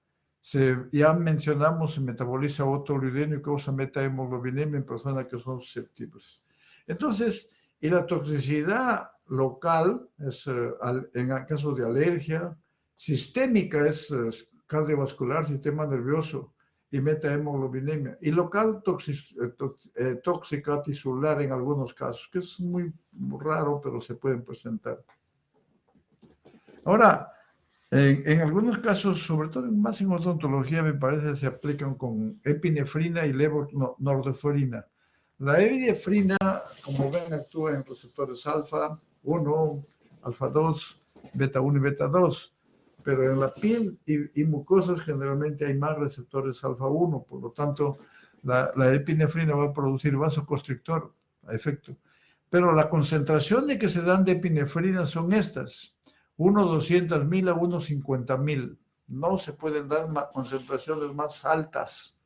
ya mencionamos, se metaboliza otoluideno y causa metahemoglobinemia en personas que son susceptibles. Entonces, y la toxicidad local es, en el caso de alergia, sistémica es cardiovascular, sistema nervioso y metahemoglobinemia. Y local tóxica tisular en algunos casos, que es muy raro, pero se pueden presentar. Ahora, en algunos casos, sobre todo más en odontología, me parece se aplican con epinefrina y levonorgestrina. La epinefrina, como ven, actúa en receptores alfa 1, alfa 2, beta 1 y beta 2. pero en la piel y mucosas generalmente hay más receptores alfa 1, por lo tanto la epinefrina va a producir vasoconstrictor a efecto. Pero la concentración de que se dan de epinefrina son estas, 1/200.000 a 1/50.000. No se pueden dar concentraciones más altas,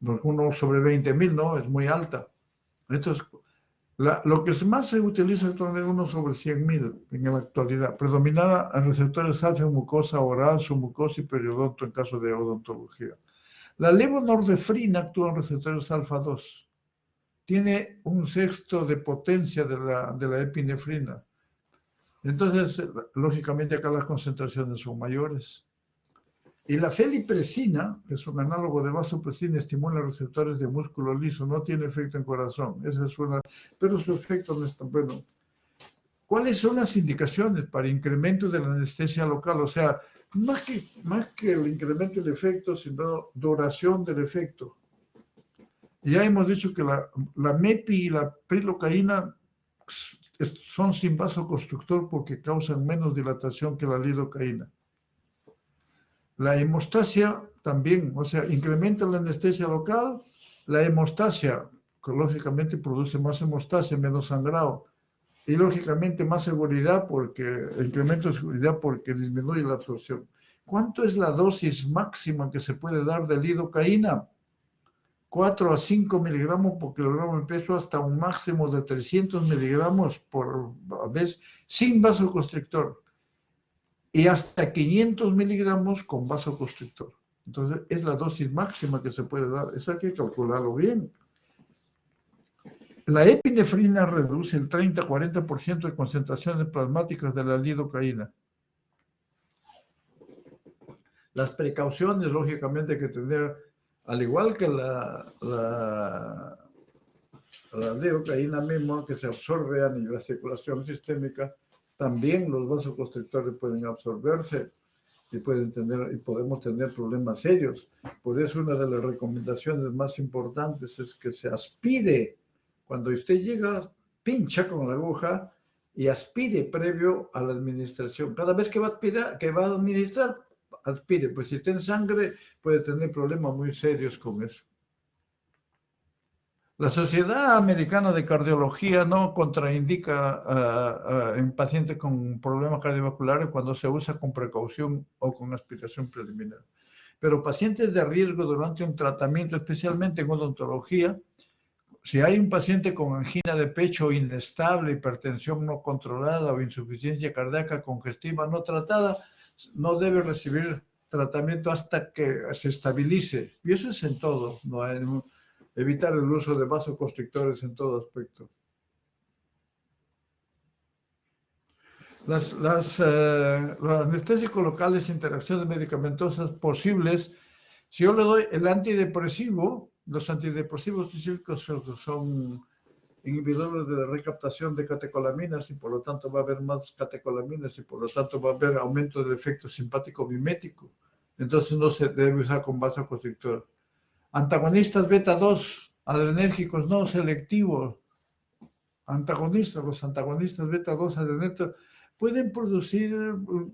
porque 1/20.000 no, es muy alta. Entonces, lo que más se utiliza es 1/100.000 en la actualidad, predominada en receptores alfa en mucosa oral, submucosa y periodonto en caso de odontología. La levonorfrina actúa en receptores alfa 2. Tiene 1/6 de potencia de la epinefrina. Entonces, lógicamente acá las concentraciones son mayores. Y la felipresina, que es un análogo de vasopresina, estimula receptores de músculo liso, no tiene efecto en corazón. Esa es una, pero su efecto no es tan bueno. ¿Cuáles son las indicaciones para incremento de la anestesia local? O sea, más que el incremento del efecto, sino duración del efecto. Ya hemos dicho que la MEPI y la prilocaína son sin vasoconstrictor porque causan menos dilatación que la lidocaína. La hemostasia también, o sea, incrementa la anestesia local. La hemostasia, que lógicamente produce más hemostasia, menos sangrado. Y lógicamente más seguridad, porque incremento de seguridad porque disminuye la absorción. ¿Cuánto es la dosis máxima que se puede dar de lidocaína? 4 a 5 miligramos por kilogramo de peso hasta un máximo de 300 miligramos por vez sin vasoconstrictor. Y hasta 500 miligramos con vasoconstrictor. Entonces, es la dosis máxima que se puede dar. Eso hay que calcularlo bien. La epinefrina reduce el 30-40% de concentraciones plasmáticas de la lidocaína. Las precauciones, lógicamente, hay que tener, al igual que la lidocaína misma, que se absorbe a la circulación sistémica, también los vasoconstrictores pueden absorberse y podemos tener problemas serios. Por eso una de las recomendaciones más importantes es que se aspire. Cuando usted llega, pincha con la aguja y aspire previo a la administración. Cada vez que va a administrar, aspire. Pues si tiene sangre, puede tener problemas muy serios con eso. La Sociedad Americana de Cardiología no contraindica en pacientes con problemas cardiovasculares cuando se usa con precaución o con aspiración preliminar. Pero pacientes de riesgo durante un tratamiento, especialmente en odontología, si hay un paciente con angina de pecho inestable, hipertensión no controlada o insuficiencia cardíaca congestiva no tratada, no debe recibir tratamiento hasta que se estabilice. Y eso es en todo, no hay, evitar el uso de vasoconstrictores en todo aspecto. Los anestésicos locales, interacciones medicamentosas posibles. Si yo le doy el antidepresivo, los antidepresivos específicos son inhibidores de la recaptación de catecolaminas y por lo tanto va a haber más catecolaminas y por lo tanto va a haber aumento del efecto simpático mimético. Entonces no se debe usar con vasoconstrictor. Antagonistas beta 2, adrenérgicos no selectivos. Los antagonistas beta 2 adrenérgicos pueden producir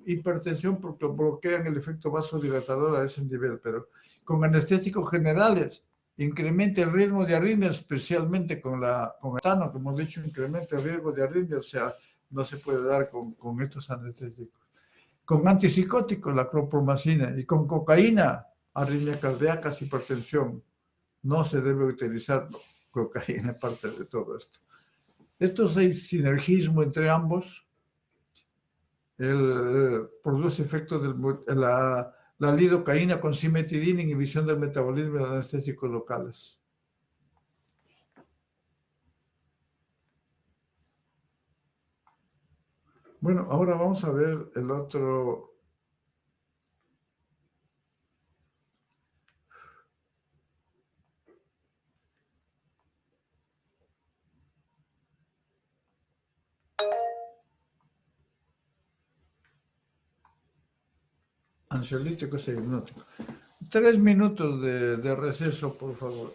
hipertensión porque bloquean el efecto vasodilatador a ese nivel, pero con anestésicos generales incrementa el riesgo de arritmia, especialmente con etano, como hemos dicho, incrementa el riesgo de arritmia, o sea, no se puede dar con estos anestésicos. Con antipsicóticos, la clorpromacina, y con cocaína, arritmia cardíaca, hipertensión. No se debe utilizar cocaína, aparte de todo esto. Esto es sinergismo entre ambos. Produce efecto de la lidocaína con cimetidina, inhibición del metabolismo de anestésicos locales. Bueno, ahora vamos a ver el otro. Ansiolítico e hipnótico. 3 minutos de receso, por favor.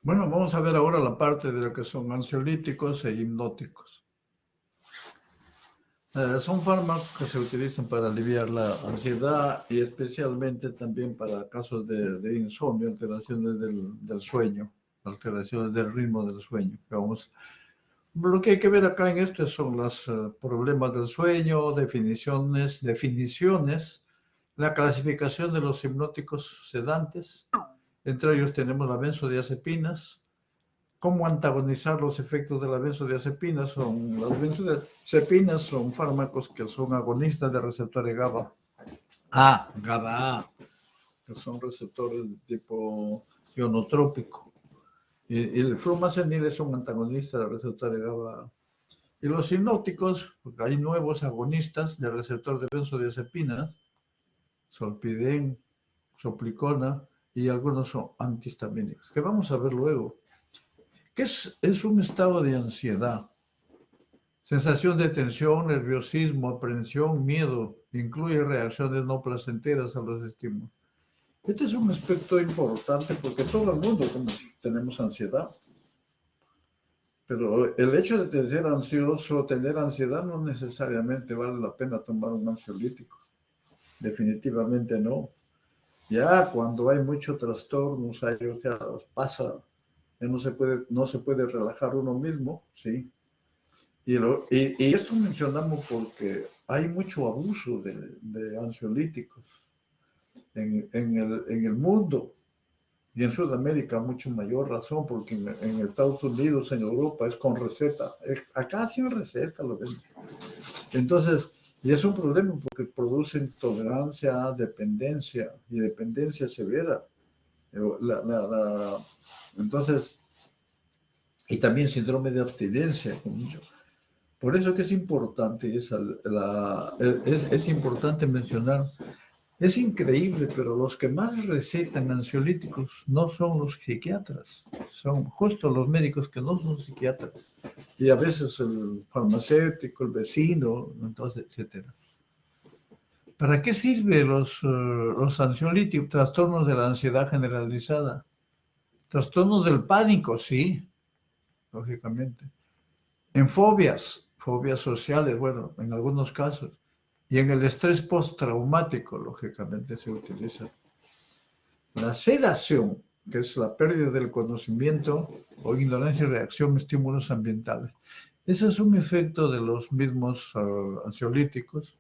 Bueno, vamos a ver ahora la parte de lo que son ansiolíticos e hipnóticos. Son fármacos que se utilizan para aliviar la ansiedad y especialmente también para casos de insomnio, alteraciones del sueño, alteraciones del ritmo del sueño. Lo que hay que ver acá en esto son los problemas del sueño, definiciones, la clasificación de los hipnóticos sedantes. Entre ellos tenemos las benzodiazepinas. ¿Cómo antagonizar los efectos de las benzodiazepinas? Las benzodiazepinas son fármacos que son agonistas de receptores GABA A, que son receptores de tipo ionotrópico. Y el flumazenil es un antagonista de receptores GABA A. Y los hipnóticos, porque hay nuevos agonistas del receptor de benzodiazepinas, solpidem, soplicona, y algunos son antihistamínicos, que vamos a ver luego. ¿Qué es un estado de ansiedad? Sensación de tensión, nerviosismo, aprensión, miedo, incluye reacciones no placenteras a los estímulos. Este es un aspecto importante porque todo el mundo tenemos ansiedad. Pero el hecho de tener ansioso, tener ansiedad, no necesariamente vale la pena tomar un ansiolítico. Definitivamente no. Ya cuando hay muchos trastornos, pasa, no se puede relajar uno mismo, ¿sí? Y esto mencionamos porque hay mucho abuso de ansiolíticos en el mundo. Y en Sudamérica mucho mayor razón, porque en Estados Unidos, en Europa, es con receta. Acá sin receta lo ven. Entonces, y es un problema porque produce intolerancia, dependencia, y dependencia severa. Entonces, y también síndrome de abstinencia. Por eso que es importante, es importante mencionar. Es increíble, pero los que más recetan ansiolíticos no son los psiquiatras, son justo los médicos que no son psiquiatras. Y a veces el farmacéutico, el vecino, entonces, etc. ¿Para qué sirven los ansiolíticos? Trastornos de la ansiedad generalizada. Trastornos del pánico, sí, lógicamente. En fobias sociales, bueno, en algunos casos. Y en el estrés postraumático, lógicamente, se utiliza. La sedación, que es la pérdida del conocimiento o ignorancia y reacción a estímulos ambientales. Ese es un efecto de los mismos ansiolíticos,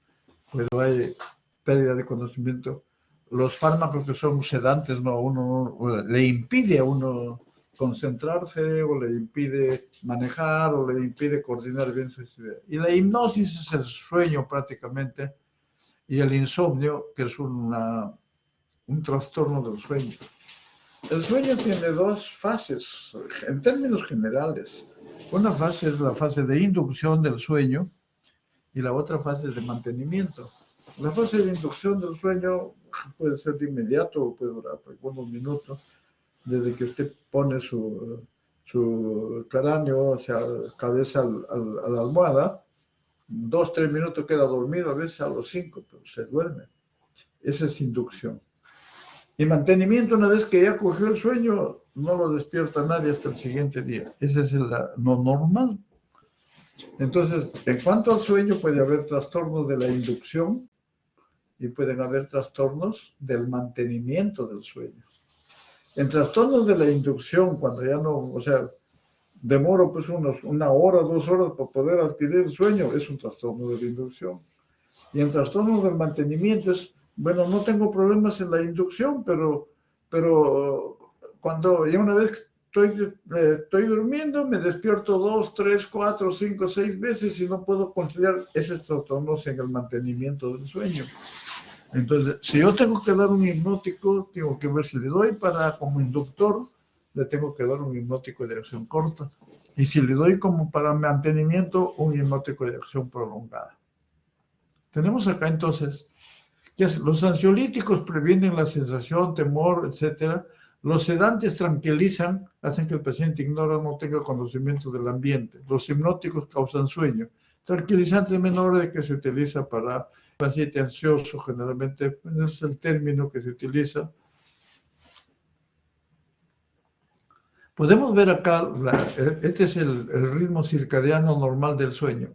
cuando hay pérdida de conocimiento. Los fármacos que son sedantes, le impide a uno concentrarse, o le impide manejar, o le impide coordinar bien sus ideas. Y la hipnosis es el sueño prácticamente, y el insomnio, que es un trastorno del sueño. El sueño tiene dos fases, en términos generales. Una fase es la fase de inducción del sueño, y la otra fase es de mantenimiento. La fase de inducción del sueño puede ser de inmediato, o puede durar algunos minutos, desde que usted pone su cráneo, o sea, cabeza a la almohada, 2 o 3 minutos queda dormido, a veces a los 5, pero se duerme. Esa es inducción. Y mantenimiento, una vez que ya cogió el sueño, no lo despierta nadie hasta el siguiente día. Ese es lo normal. Entonces, en cuanto al sueño, puede haber trastornos de la inducción y pueden haber trastornos del mantenimiento del sueño. En trastornos de la inducción, cuando ya no, o sea, demoro pues 1 hora, 2 horas para poder adquirir el sueño, es un trastorno de la inducción. Y en trastornos del mantenimiento es, bueno, no tengo problemas en la inducción, pero cuando ya una vez estoy durmiendo, me despierto 2, 3, 4, 5, 6 veces y no puedo conciliar esos trastornos en el mantenimiento del sueño. Entonces, si yo tengo que dar un hipnótico, tengo que ver si le doy como inductor, le tengo que dar un hipnótico de acción corta. Y si le doy como para mantenimiento, un hipnótico de acción prolongada. Tenemos acá entonces, los ansiolíticos previenen la sensación, temor, etc. Los sedantes tranquilizan, hacen que el paciente ignore o no tenga conocimiento del ambiente. Los hipnóticos causan sueño. Tranquilizante menor de que se utiliza para paciente ansioso, generalmente, ese es el término que se utiliza. Podemos ver acá, este es el ritmo circadiano normal del sueño.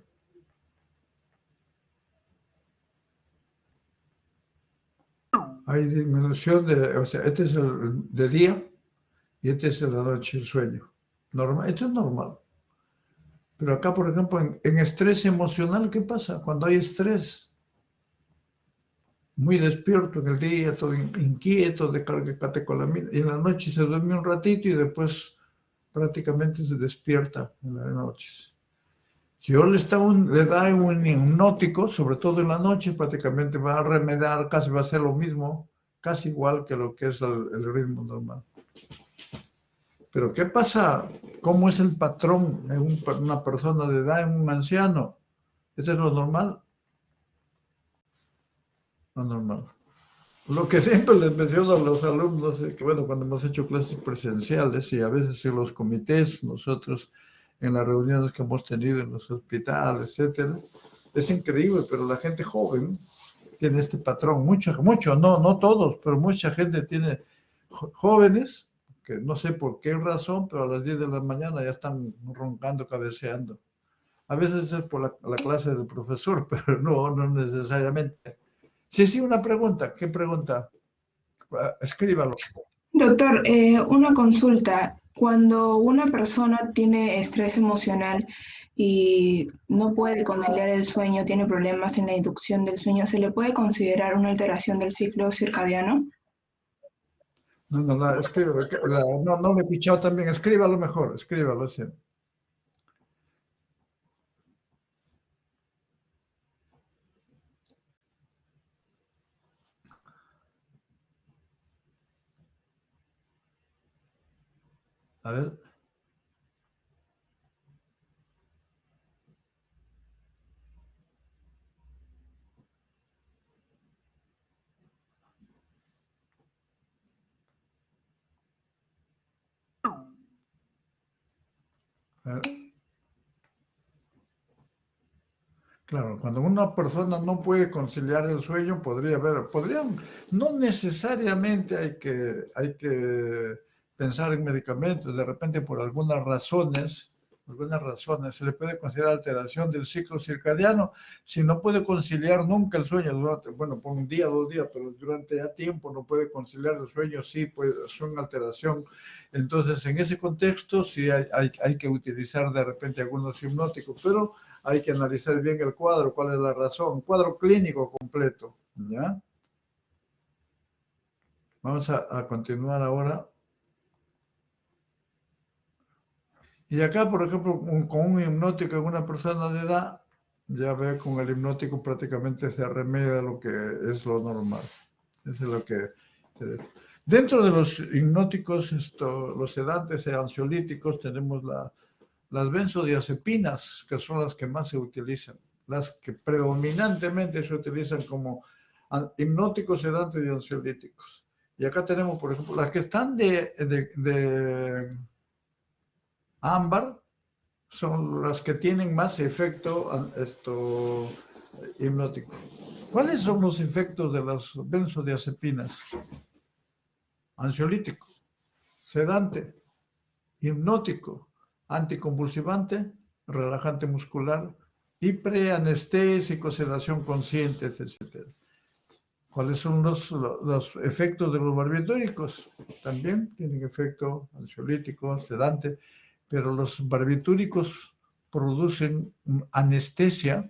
Hay disminución o sea, este es el de día y este es el de la noche, el sueño. Normal, esto es normal. Pero acá, por ejemplo, en estrés emocional, ¿qué pasa? Cuando hay estrés, muy despierto en el día, todo inquieto, de catecolamina, y en la noche se duerme un ratito y después prácticamente se despierta en las noches. Si yo le da un hipnótico, sobre todo en la noche, prácticamente va a remediar, casi va a ser lo mismo, casi igual que lo que es el ritmo normal. Pero ¿qué pasa? ¿Cómo es el patrón en una persona de edad, en un anciano? ¿Eso es lo normal? Lo normal. Lo que siempre les menciono a los alumnos es que, bueno, cuando hemos hecho clases presenciales y a veces en los comités, nosotros en las reuniones que hemos tenido en los hospitales, etcétera, es increíble, pero la gente joven tiene este patrón, mucho, no todos, pero mucha gente tiene jóvenes que no sé por qué razón, pero a las 10 de la mañana ya están roncando, cabeceando. A veces es por la clase del profesor, pero no necesariamente. Sí, una pregunta. ¿Qué pregunta? Escríbalo. Doctor, una consulta. Cuando una persona tiene estrés emocional y no puede conciliar el sueño, tiene problemas en la inducción del sueño, ¿se le puede considerar una alteración del ciclo circadiano? Escríbalo. No me he pichado también. Escríbalo mejor. Escríbalo, sí. A ver. Claro, cuando una persona no puede conciliar el sueño, no necesariamente hay que pensar en medicamentos, de repente por algunas razones se le puede considerar alteración del ciclo circadiano, si no puede conciliar nunca el sueño por un día, 2 días, pero durante ya tiempo no puede conciliar el sueño, sí, pues es una alteración. Entonces, en ese contexto sí hay que utilizar de repente algunos hipnóticos, pero hay que analizar bien el cuadro, cuál es la razón, cuadro clínico completo, ¿ya? Vamos a continuar ahora. Y acá, por ejemplo, con un hipnótico en una persona de edad, ya ve, con el hipnótico prácticamente se remedia lo que es lo normal. Eso es lo que... Dentro de los hipnóticos, los sedantes y ansiolíticos, tenemos las benzodiazepinas, que son las que más se utilizan, las que predominantemente se utilizan como hipnóticos, sedantes y ansiolíticos. Y acá tenemos, por ejemplo, las que están de ámbar, son las que tienen más efecto hipnótico. ¿Cuáles son los efectos de las benzodiazepinas? Ansiolítico, sedante, hipnótico, anticonvulsivante, relajante muscular y preanestésico, sedación consciente, etc. ¿Cuáles son los efectos de los barbitúricos? También tienen efecto ansiolítico, sedante, pero los barbitúricos producen anestesia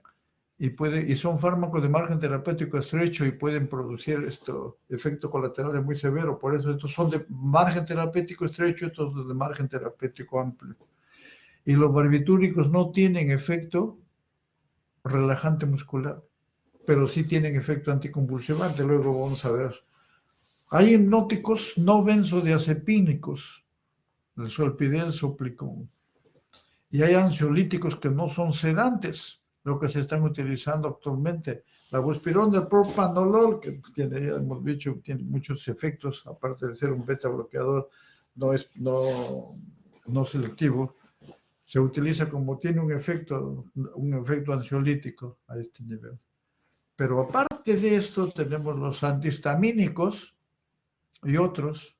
y son fármacos de margen terapéutico estrecho y pueden producir efectos colaterales muy severos. Por eso estos son de margen terapéutico estrecho, estos de margen terapéutico amplio. Y los barbitúricos no tienen efecto relajante muscular, pero sí tienen efecto anticonvulsivante. Luego vamos a ver. Hay hipnóticos no benzodiazepínicos, el solpidem, Suplicon. Y hay ansiolíticos que no son sedantes, lo que se están utilizando actualmente. La buspirona, el propranolol, que tiene, ya hemos dicho, tiene muchos efectos, aparte de ser un beta bloqueador no selectivo, se utiliza como tiene un efecto ansiolítico a este nivel. Pero aparte de esto tenemos los antihistamínicos y otros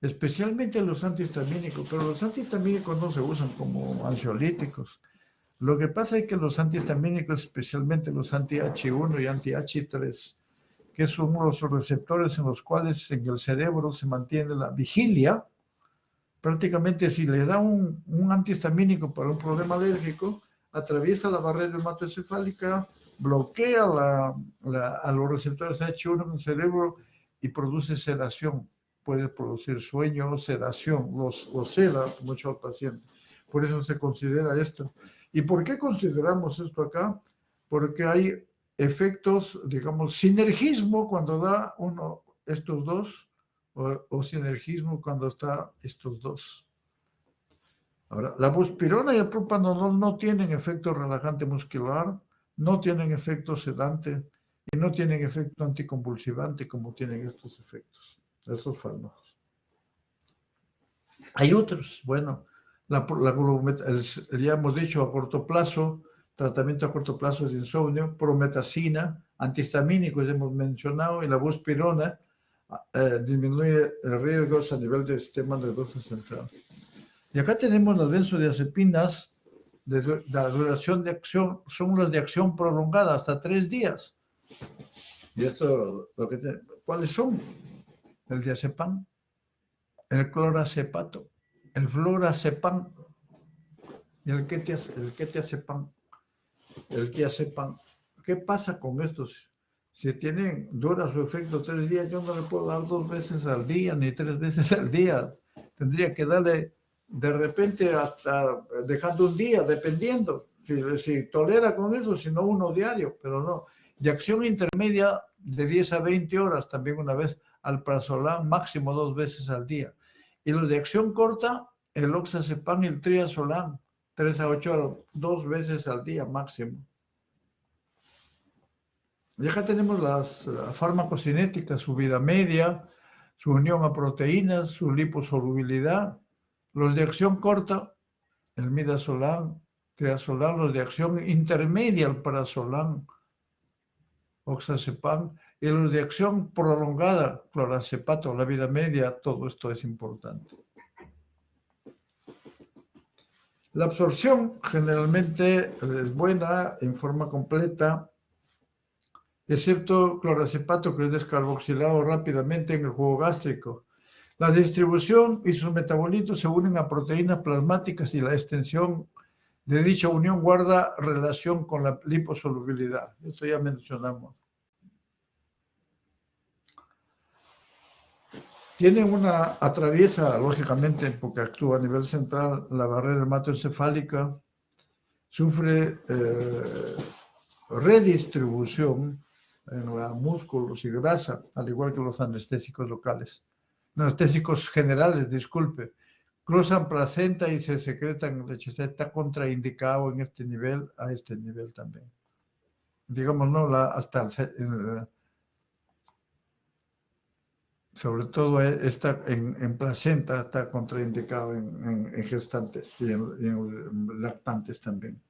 especialmente los antihistamínicos, pero los antihistamínicos no se usan como ansiolíticos. Lo que pasa es que los antihistamínicos, especialmente los anti-H1 y anti-H3, que son los receptores en los cuales en el cerebro se mantiene la vigilia, prácticamente si le da un antihistamínico para un problema alérgico, atraviesa la barrera hematoencefálica, bloquea a los receptores H1 en el cerebro y produce sedación. Puede producir sueño, sedación, los seda mucho al paciente. Por eso se considera esto. ¿Y por qué consideramos esto acá? Porque hay efectos, digamos, sinergismo cuando da uno estos dos, o sinergismo cuando está estos dos. Ahora, la buspirona y el propranolol no tienen efecto relajante muscular, no tienen efecto sedante y no tienen efecto anticonvulsivante como tienen estos efectos, estos fármacos. Hay otros, bueno, ya hemos dicho a corto plazo, tratamiento a corto plazo de insomnio, prometacina, antihistamínicos ya hemos mencionado, y la buspirona disminuye riesgos a nivel del sistema nervioso central. Y acá tenemos las benzodiazepinas de la duración de acción, son las de acción prolongada, hasta 3 días. Y esto, ¿cuáles son? El diazepam, el clorazepato, el florazepam y el quetiazepam. El diazepam. ¿Qué pasa con estos? Si dura su efecto 3 días, yo no le puedo dar 2 veces al día, ni 3 veces al día. Tendría que darle de repente hasta dejando un día, dependiendo. Si tolera con eso, si no uno diario, pero no. De acción intermedia de 10 a 20 horas, también una vez alprazolam, máximo 2 veces al día. Y los de acción corta, el oxazepam y el triazolam, 3 a 8 horas, 2 veces al día máximo. Y acá tenemos las farmacocinéticas, su vida media, su unión a proteínas, su liposolubilidad. Los de acción corta, el midazolam, triazolam, los de acción intermedia, el parazolam, oxazepam, y los de acción prolongada, clorazepato, la vida media, todo esto es importante. La absorción generalmente es buena en forma completa, excepto clorazepato, que es descarboxilado rápidamente en el jugo gástrico. La distribución y sus metabolitos se unen a proteínas plasmáticas y la extensión de dicha unión guarda relación con la liposolubilidad. Esto ya mencionamos. Atraviesa, lógicamente, porque actúa a nivel central, la barrera hematoencefálica, sufre redistribución en los músculos y grasa, al igual que los anestésicos locales. Anestésicos generales, disculpe, cruzan placenta y se secretan en leche. Está contraindicado en este nivel, a este nivel también. Digamos, no, sobre todo está en placenta, está contraindicado en gestantes y en lactantes también.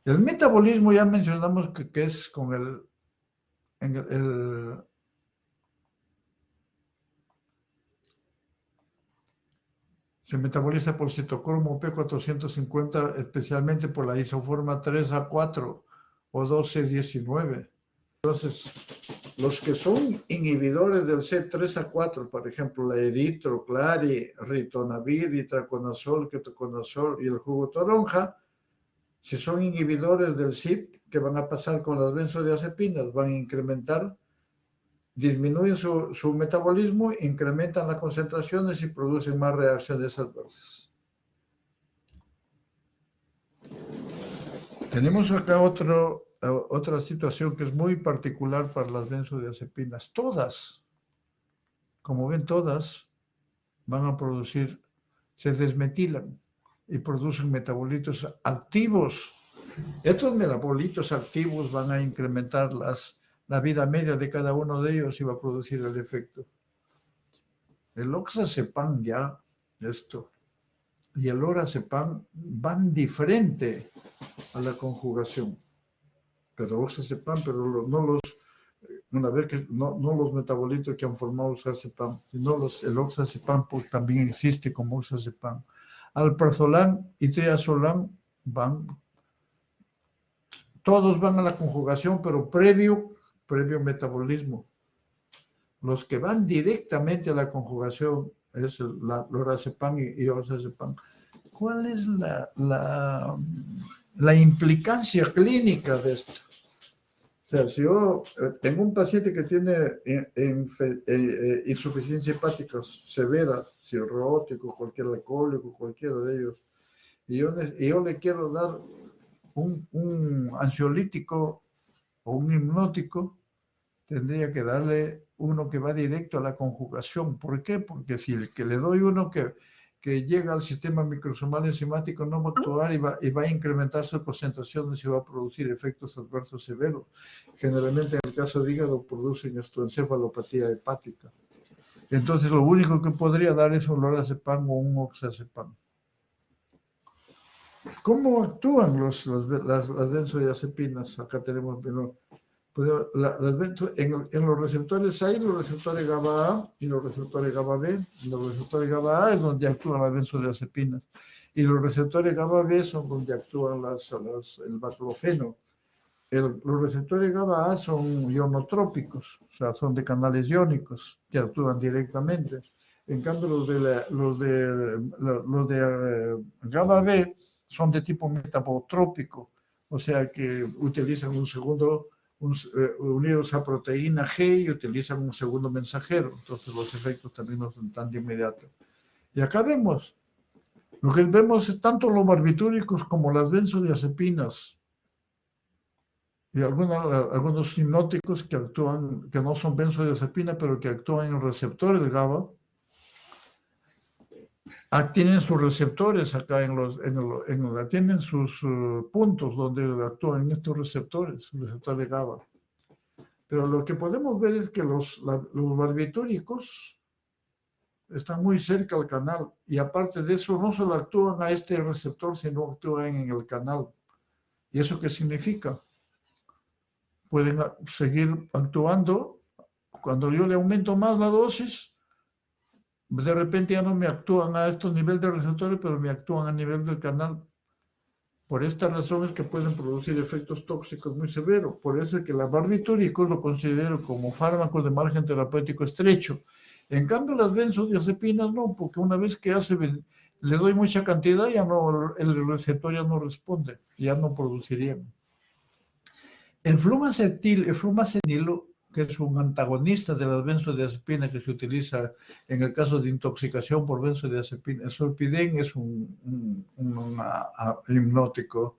El metabolismo ya mencionamos que es con se metaboliza por citocromo P450, especialmente por la isoforma 3A4 o 1219. Entonces, los que son inhibidores del C3A4, por ejemplo, la eritro, clari, ritonavir, itraconazol, ketoconazol y el jugo toronja, si son inhibidores del CYP, que van a pasar con las benzodiazepinas, van a incrementar, disminuyen su metabolismo, incrementan las concentraciones y producen más reacciones adversas. Tenemos acá otra situación que es muy particular para las benzodiazepinas. Todas, como ven, todas van a producir, se desmetilan y producen metabolitos activos. Estos metabolitos activos van a incrementar la vida media de cada uno de ellos y va a producir el efecto. El oxazepam ya, esto, y el lorazepam van diferente a la conjugación. Pero oxazepam, pero una vez que no los metabolitos que han formado oxazepam, sino el oxazepam pues, también existe como oxazepam. Alprazolam y triazolam todos van a la conjugación, pero previo metabolismo. Los que van directamente a la conjugación es lorazepam y oxazepam. ¿Cuál es la implicancia clínica de esto? O sea, si yo tengo un paciente que tiene insuficiencia hepática severa, cirrótico, cualquier alcohólico, cualquiera de ellos, y yo le quiero dar un ansiolítico o un hipnótico, tendría que darle uno que va directo a la conjugación. ¿Por qué? Porque si el que le doy uno que llega al sistema microsomal enzimático no va a actuar y va a incrementar su concentración y se va a producir efectos adversos severos. Generalmente en el caso de hígado producen encefalopatía hepática. Entonces lo único que podría dar es un lorazepam o un oxazepam. ¿Cómo actúan las benzodiazepinas? Acá tenemos en los receptores hay los receptores GABA A y los receptores GABA B. Los receptores GABA A es donde actúan las benzodiazepinas y los receptores GABA B son donde actúan el baclofeno. Los receptores GABA A son ionotrópicos, o sea, son de canales iónicos que actúan directamente. En cambio, los de GABA B son de tipo metabotrópico, o sea que utilizan unidos a proteína G y utilizan un segundo mensajero, entonces los efectos también no son tan de inmediato. Y acá vemos, lo que vemos es tanto los barbitúricos como las benzodiazepinas y algunos hipnóticos que actúan, que no son benzodiazepinas, pero que actúan en receptores GABA, tienen sus receptores acá tienen sus puntos donde actúan en estos receptores GABA. Pero lo que podemos ver es que los barbitúricos están muy cerca al canal y aparte de eso no solo actúan a este receptor, sino actúan en el canal. ¿Y eso qué significa? Pueden seguir actuando. Cuando yo le aumento más la dosis, de repente ya no me actúan a estos niveles de receptores, pero me actúan a nivel del canal. Por esta razón es que pueden producir efectos tóxicos muy severos. Por eso es que los barbitúricos lo considero como fármacos de margen terapéutico estrecho. En cambio, las benzodiazepinas no, porque una vez que le doy mucha cantidad, ya no, el receptor ya no responde, ya no producirían. El flumacenilo, que es un antagonista de las benzodiazepinas que se utiliza en el caso de intoxicación por benzodiazepina. El solpidem es un hipnótico.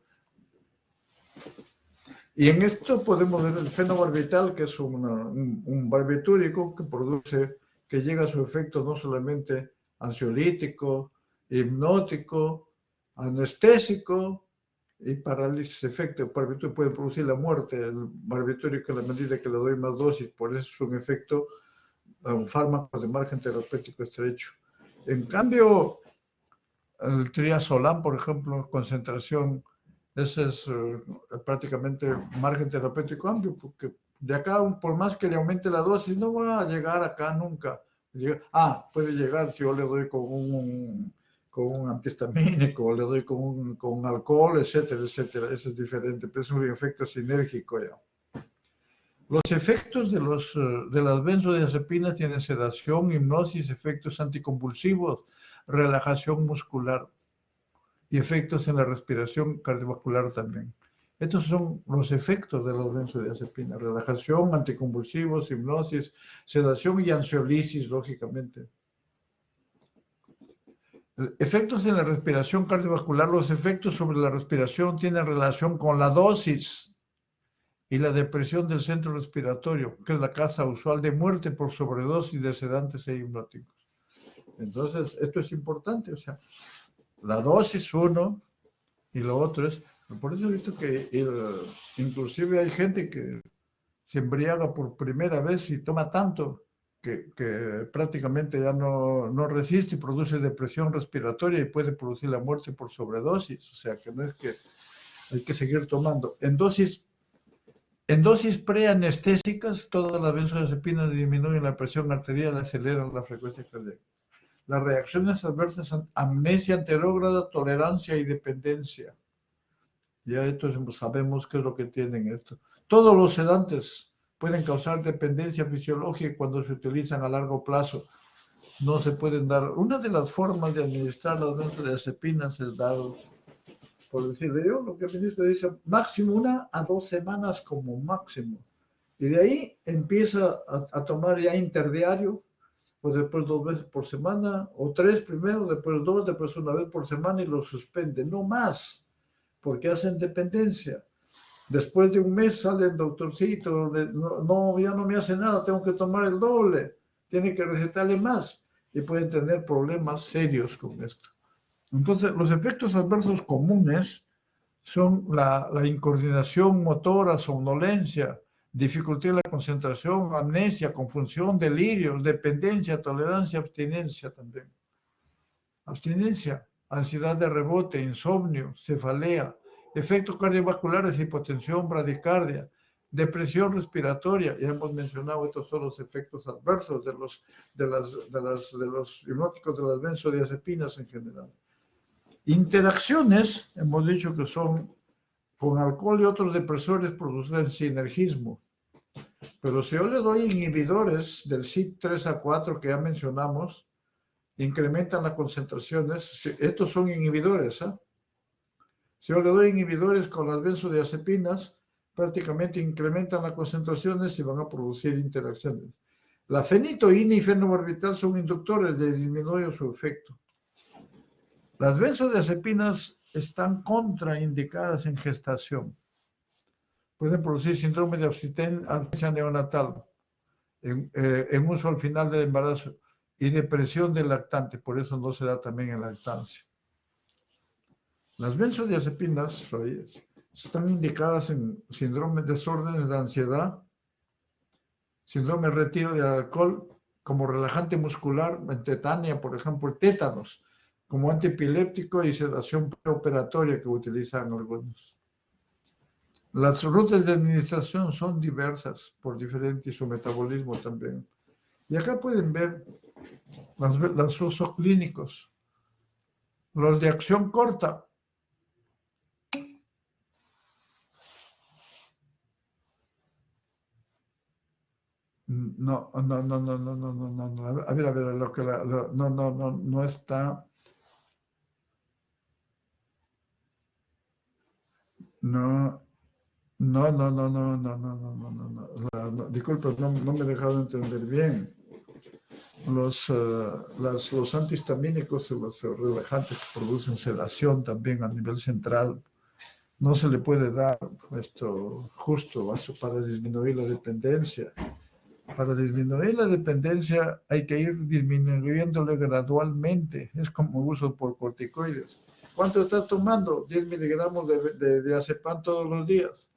Y en esto podemos ver el fenobarbital, que es un barbitúrico que llega a su efecto no solamente ansiolítico, hipnótico, anestésico, y parálisis efecto. El barbitúrico puede producir la muerte. El barbitúrico, a la medida que le doy más dosis, por eso es un efecto, un fármaco de margen terapéutico estrecho. En cambio, el triazolam, por ejemplo, concentración, ese es prácticamente margen terapéutico amplio, porque de acá, por más que le aumente la dosis, no va a llegar acá nunca. Puede llegar si yo le doy con un antihistamínico, le doy con alcohol, etcétera, etcétera. Eso es diferente, pero es un efecto sinérgico ya. Los efectos de las benzodiazepinas tienen sedación, hipnosis, efectos anticonvulsivos, relajación muscular y efectos en la respiración cardiovascular también. Estos son los efectos de las benzodiazepinas: relajación, anticonvulsivos, hipnosis, sedación y ansiolisis, lógicamente. Efectos en la respiración cardiovascular. Los efectos sobre la respiración tienen relación con la dosis y la depresión del centro respiratorio, que es la causa usual de muerte por sobredosis de sedantes e hipnóticos. Entonces, esto es importante, o sea, la dosis uno y lo otro es... Por eso he visto que inclusive hay gente que se embriaga por primera vez y toma tanto que prácticamente ya no resiste y produce depresión respiratoria y puede producir la muerte por sobredosis. O sea que no es que hay que seguir tomando. En dosis En dosis preanestésicas, todas las benzodiazepinas disminuyen la presión arterial y aceleran la frecuencia cardíaca. Las reacciones adversas son amnesia anterógrada, tolerancia y dependencia. Ya esto sabemos qué es lo que tienen esto. Todos los sedantes pueden causar dependencia fisiológica cuando se utilizan a largo plazo. No se pueden dar. Una de las formas de administrar las benzodiazepinas es dar, por decirle yo, lo que el ministro dice, máximo 1 a 2 semanas como máximo. Y de ahí empieza a tomar ya interdiario, pues después 2 veces por semana, o 3 primero, después 2, después 1 vez por semana y lo suspende. No más, porque hacen dependencia. Después de 1 mes sale el doctorcito, no, ya no me hace nada, tengo que tomar el doble, tiene que recetarle más y pueden tener problemas serios con esto. Entonces, los efectos adversos comunes son la incoordinación motora, somnolencia, dificultad en la concentración, amnesia, confusión, delirios, dependencia, tolerancia, abstinencia también. Abstinencia, ansiedad de rebote, insomnio, cefalea, efectos cardiovasculares, hipotensión, bradicardia, depresión respiratoria. Ya hemos mencionado, estos son los efectos adversos de los hipnóticos, de las benzodiazepinas en general. Interacciones, hemos dicho que son con alcohol y otros depresores producen sinergismo. Pero si yo le doy inhibidores del CYP3 a 4 que ya mencionamos, incrementan las concentraciones. Estos son inhibidores. Si yo le doy inhibidores con las benzodiazepinas, prácticamente incrementan las concentraciones y van a producir interacciones. La fenitoína y fenobarbital son inductores de disminuir su efecto. Las benzodiazepinas están contraindicadas en gestación. Pueden producir síndrome de abstinencia neonatal en uso al final del embarazo y depresión del lactante, por eso no se da también en lactancia. Las benzodiazepinas están indicadas en síndrome de desórdenes de ansiedad, síndrome de retiro de alcohol, como relajante muscular, en tetania, por ejemplo, tétanos, como antiepiléptico y sedación preoperatoria que utilizan algunos. Las rutas de administración son diversas por diferente y su metabolismo también. Y acá pueden ver los usos clínicos. Los de acción corta. No. A ver, lo que no está. No. Disculpe, no me he dejado entender bien. Los antihistamínicos, los relajantes producen sedación también a nivel central. No se le puede dar esto justo para disminuir la dependencia. Para disminuir la dependencia hay que ir disminuyéndole gradualmente. Es como uso por corticoides. ¿Cuánto estás tomando? 10 miligramos de diazepam todos los días.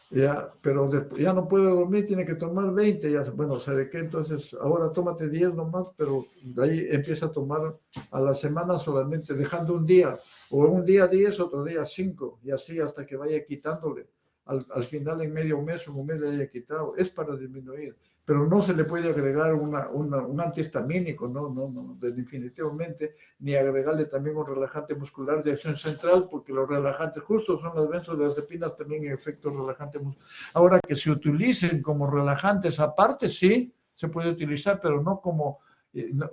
Ya, pero ya no puede dormir, tiene que tomar 20. Ya, bueno, ¿sabe qué? Entonces, ahora tómate 10 nomás, pero de ahí empieza a tomar a la semana solamente, dejando un día. O un día 10, otro día 5. Y así hasta que vaya quitándole. Al final, en medio mes o un mes le haya quitado. Es para disminuir. Pero no se le puede agregar un antihistamínico, definitivamente, ni agregarle también un relajante muscular de acción central, porque los relajantes justos son las benzodiazepinas también en efecto relajante muscular. Ahora, que se utilicen como relajantes aparte, sí, se puede utilizar, pero no como,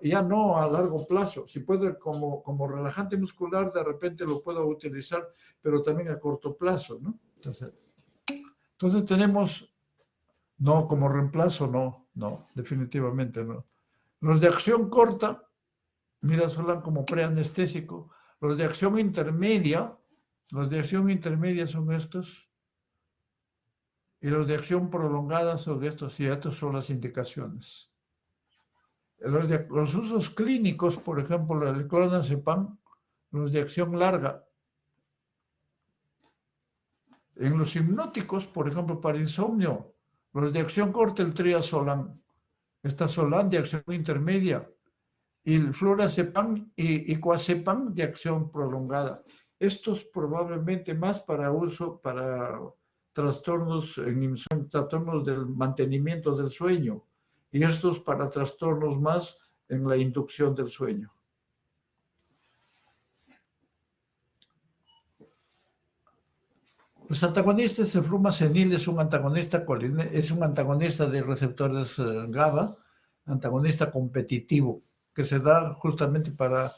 ya no a largo plazo. Si puede como relajante muscular, de repente lo puedo utilizar, pero también a corto plazo, ¿no? Entonces tenemos... No, como reemplazo no, definitivamente no. Los de acción corta, midazolam como preanestésico. Los de acción intermedia son estos. Y los de acción prolongada son estos, y estos son las indicaciones. Los usos clínicos, por ejemplo, el clonazepam, los de acción larga. En los hipnóticos, por ejemplo, para insomnio, los de acción corta, el triazolam, estazolam de acción intermedia, y el florazepam y coazepam de acción prolongada. Estos probablemente más para uso, para trastornos en insomnio, trastornos del mantenimiento del sueño, y estos para trastornos más en la inducción del sueño. Los antagonistas, el flumazenil es un antagonista de receptores GABA, antagonista competitivo, que se da justamente para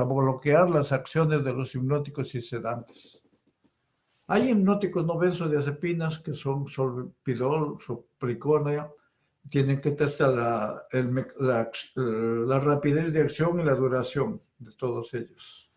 bloquear las acciones de los hipnóticos y sedantes. Hay hipnóticos no benzodiazepinas que son solpidol, sopriconia, tienen que testar la rapidez de acción y la duración de todos ellos.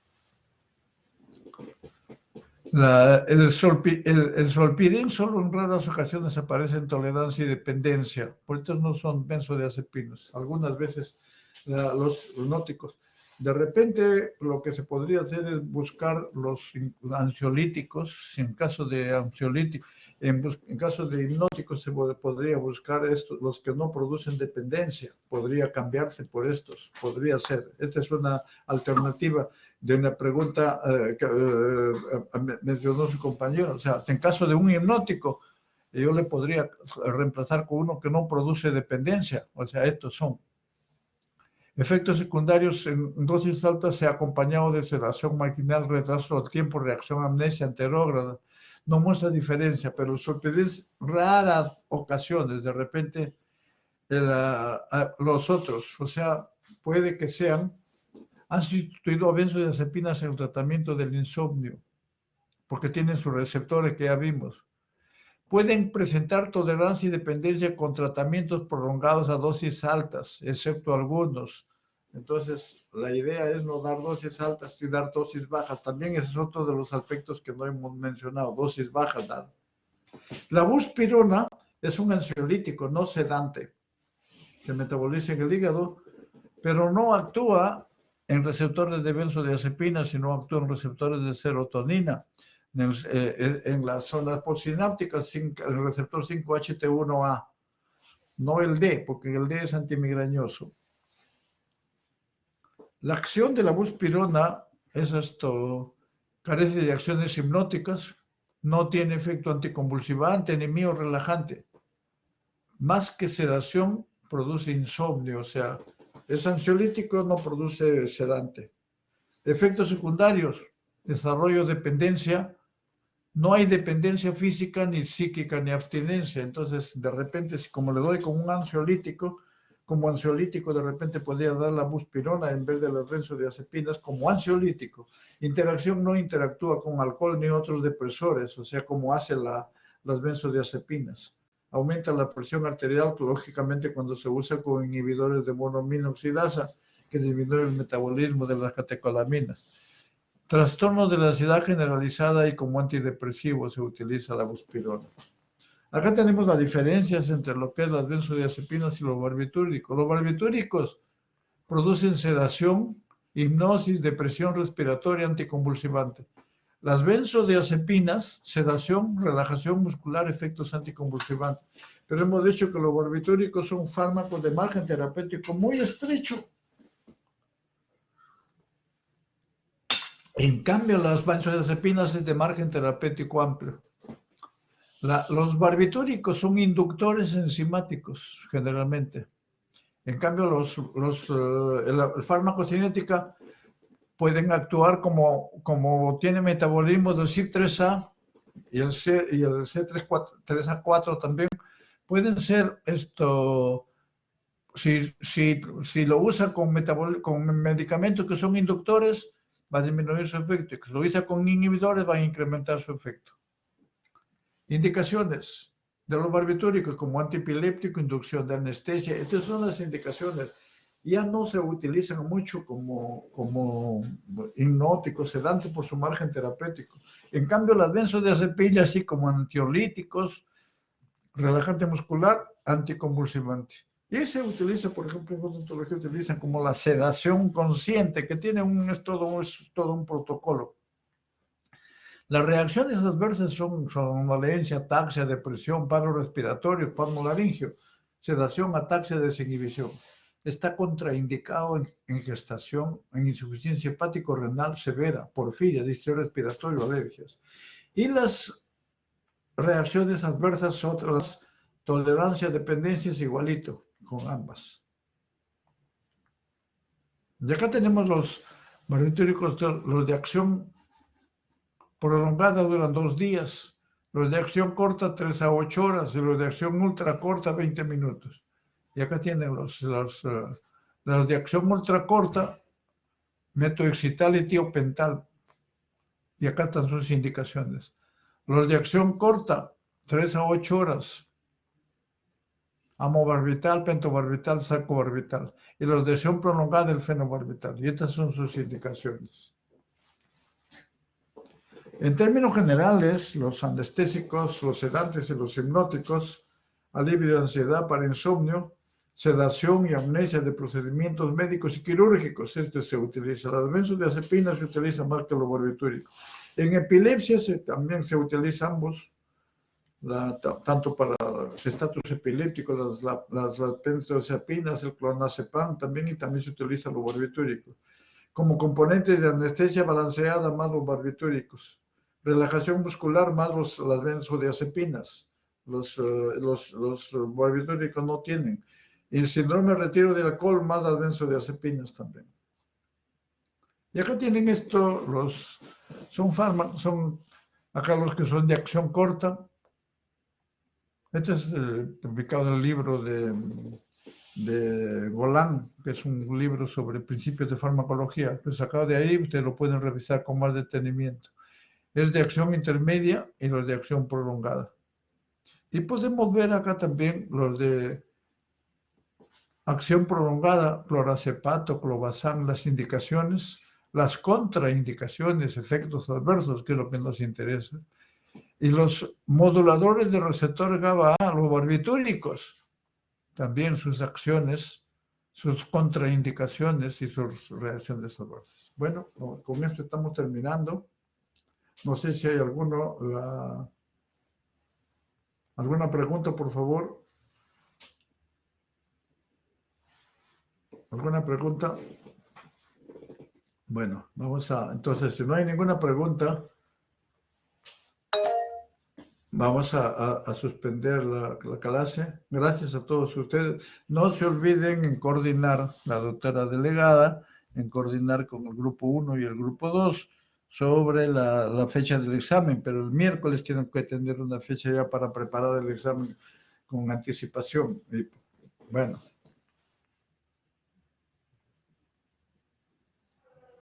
El solpidem solo en raras ocasiones aparece en tolerancia y dependencia, por eso no son benzodiazepinas. Algunas veces los hipnóticos. De repente lo que se podría hacer es buscar los ansiolíticos, en caso de ansiolíticos, en caso de hipnóticos se podría buscar estos, los que no producen dependencia, podría cambiarse por estos, podría ser. Esta es una alternativa de una pregunta que mencionó su compañero. O sea, en caso de un hipnótico, yo le podría reemplazar con uno que no produce dependencia, o sea, estos son. Efectos secundarios en dosis altas se ha acompañado de sedación marginal, retraso del tiempo, reacción amnesia anterógrada. No muestra diferencia, pero el solpidem, raras ocasiones, de repente, los otros, o sea, puede que han sustituido a benzodiazepinas en el tratamiento del insomnio, porque tienen sus receptores que ya vimos. Pueden presentar tolerancia y dependencia con tratamientos prolongados a dosis altas, excepto algunos. Entonces, la idea es no dar dosis altas y dar dosis bajas. También ese es otro de los aspectos que no hemos mencionado, dosis bajas dar. La buspirona es un ansiolítico, no sedante. Se metaboliza en el hígado, pero no actúa en receptores de benzodiazepinas, sino actúa en receptores de serotonina. En las zonas postsinápticas, el receptor 5-HT1A, no el D, porque el D es antimigrañoso. La acción de la buspirona es carece de acciones hipnóticas, no tiene efecto anticonvulsivante ni miorrelajante. Más que sedación, produce insomnio, o sea, es ansiolítico, no produce sedante. Efectos secundarios, desarrollo de dependencia. No hay dependencia física, ni psíquica, ni abstinencia. Entonces, de repente, si como le doy con un ansiolítico, como ansiolítico de repente podría dar la buspirona en vez de las benzodiazepinas como ansiolítico. Interacción no interactúa con alcohol ni otros depresores, o sea, como hace las benzodiazepinas. Aumenta la presión arterial, lógicamente, cuando se usa con inhibidores de monoaminoxidasa, que disminuye el metabolismo de las catecolaminas. Trastorno de la ansiedad generalizada y como antidepresivo se utiliza la buspirona. Acá tenemos las diferencias entre lo que es las benzodiazepinas y los barbitúricos. Los barbitúricos producen sedación, hipnosis, depresión respiratoria, anticonvulsivante. Las benzodiazepinas, sedación, relajación muscular, efectos anticonvulsivantes. Pero hemos dicho que los barbitúricos son fármacos de margen terapéutico muy estrecho. En cambio, las benzodiazepinas es de margen terapéutico amplio. Los barbitúricos son inductores enzimáticos, generalmente. En cambio, el fármaco cinética pueden actuar como tiene metabolismo del CYP3A y el C3A4 también. Pueden ser si lo usa con medicamentos que son inductores, va a disminuir su efecto, y si lo usa con inhibidores, va a incrementar su efecto. Indicaciones de los barbitúricos como antipiléptico, inducción de anestesia. Estas son las indicaciones. Ya no se utilizan mucho como hipnóticos, sedantes por su margen terapéutico. En cambio, las benzodiazepinas, así como ansiolíticos, relajante muscular, anticonvulsivante. Y se utiliza, por ejemplo, en odontología utilizan como la sedación consciente, que tiene es todo un protocolo. Las reacciones adversas son somnolencia, ataxia, depresión, paro respiratorio, pulmolaringio, sedación, ataxia, desinhibición. Está contraindicado en gestación, en insuficiencia hepático-renal severa, porfiria, distrés respiratorio, alergias. Y las reacciones adversas, otras tolerancia, dependencia es igualito con ambas. Y acá tenemos los barbitúricos, los de acción prolongada duran 2 días, los de acción corta 3 a 8 horas y los de acción ultra corta 20 minutos. Y acá tienen los de acción ultra corta, metoexital y tiopental. Y acá están sus indicaciones. Los de acción corta, 3 a 8 horas. Amobarbital, pentobarbital, sacobarbital. Y los de acción prolongada, el fenobarbital. Y estas son sus indicaciones. En términos generales, los anestésicos, los sedantes y los hipnóticos, alivio de ansiedad para insomnio, sedación y amnesia de procedimientos médicos y quirúrgicos, se utiliza. Las benzodiazepinas se utiliza más que los barbitúricos. En epilepsia también se utilizan ambos, tanto para los estatus epilépticos, las benzodiazepinas, el clonazepam también, y también se utiliza los barbitúricos. Como componente de anestesia balanceada más los barbitúricos. Relajación muscular más las benzodiazepinas. Los barbitúricos no tienen. Y el síndrome de retiro de alcohol más las benzodiazepinas también. Y acá tienen esto, son fármacos, son acá los que son de acción corta. Este es ubicado en el libro de Golan, que es un libro sobre principios de farmacología. Pues sacado de ahí, ustedes lo pueden revisar con más detenimiento. Es de acción intermedia y los de acción prolongada. Y podemos ver acá también los de acción prolongada, clorazepato, clobazam, las indicaciones, las contraindicaciones, efectos adversos, que es lo que nos interesa. Y los moduladores de receptor GABA A, los barbitúricos, también sus acciones, sus contraindicaciones y sus reacciones adversas. Bueno, con esto estamos terminando. No sé si hay alguna pregunta, por favor. ¿Alguna pregunta? Bueno, entonces, si no hay ninguna pregunta, vamos a suspender la clase. Gracias a todos ustedes. No se olviden en coordinar, la doctora delegada, en coordinar con el grupo 1 y el grupo 2 sobre la fecha del examen, pero el miércoles tienen que tener una fecha ya para preparar el examen con anticipación. Y, bueno.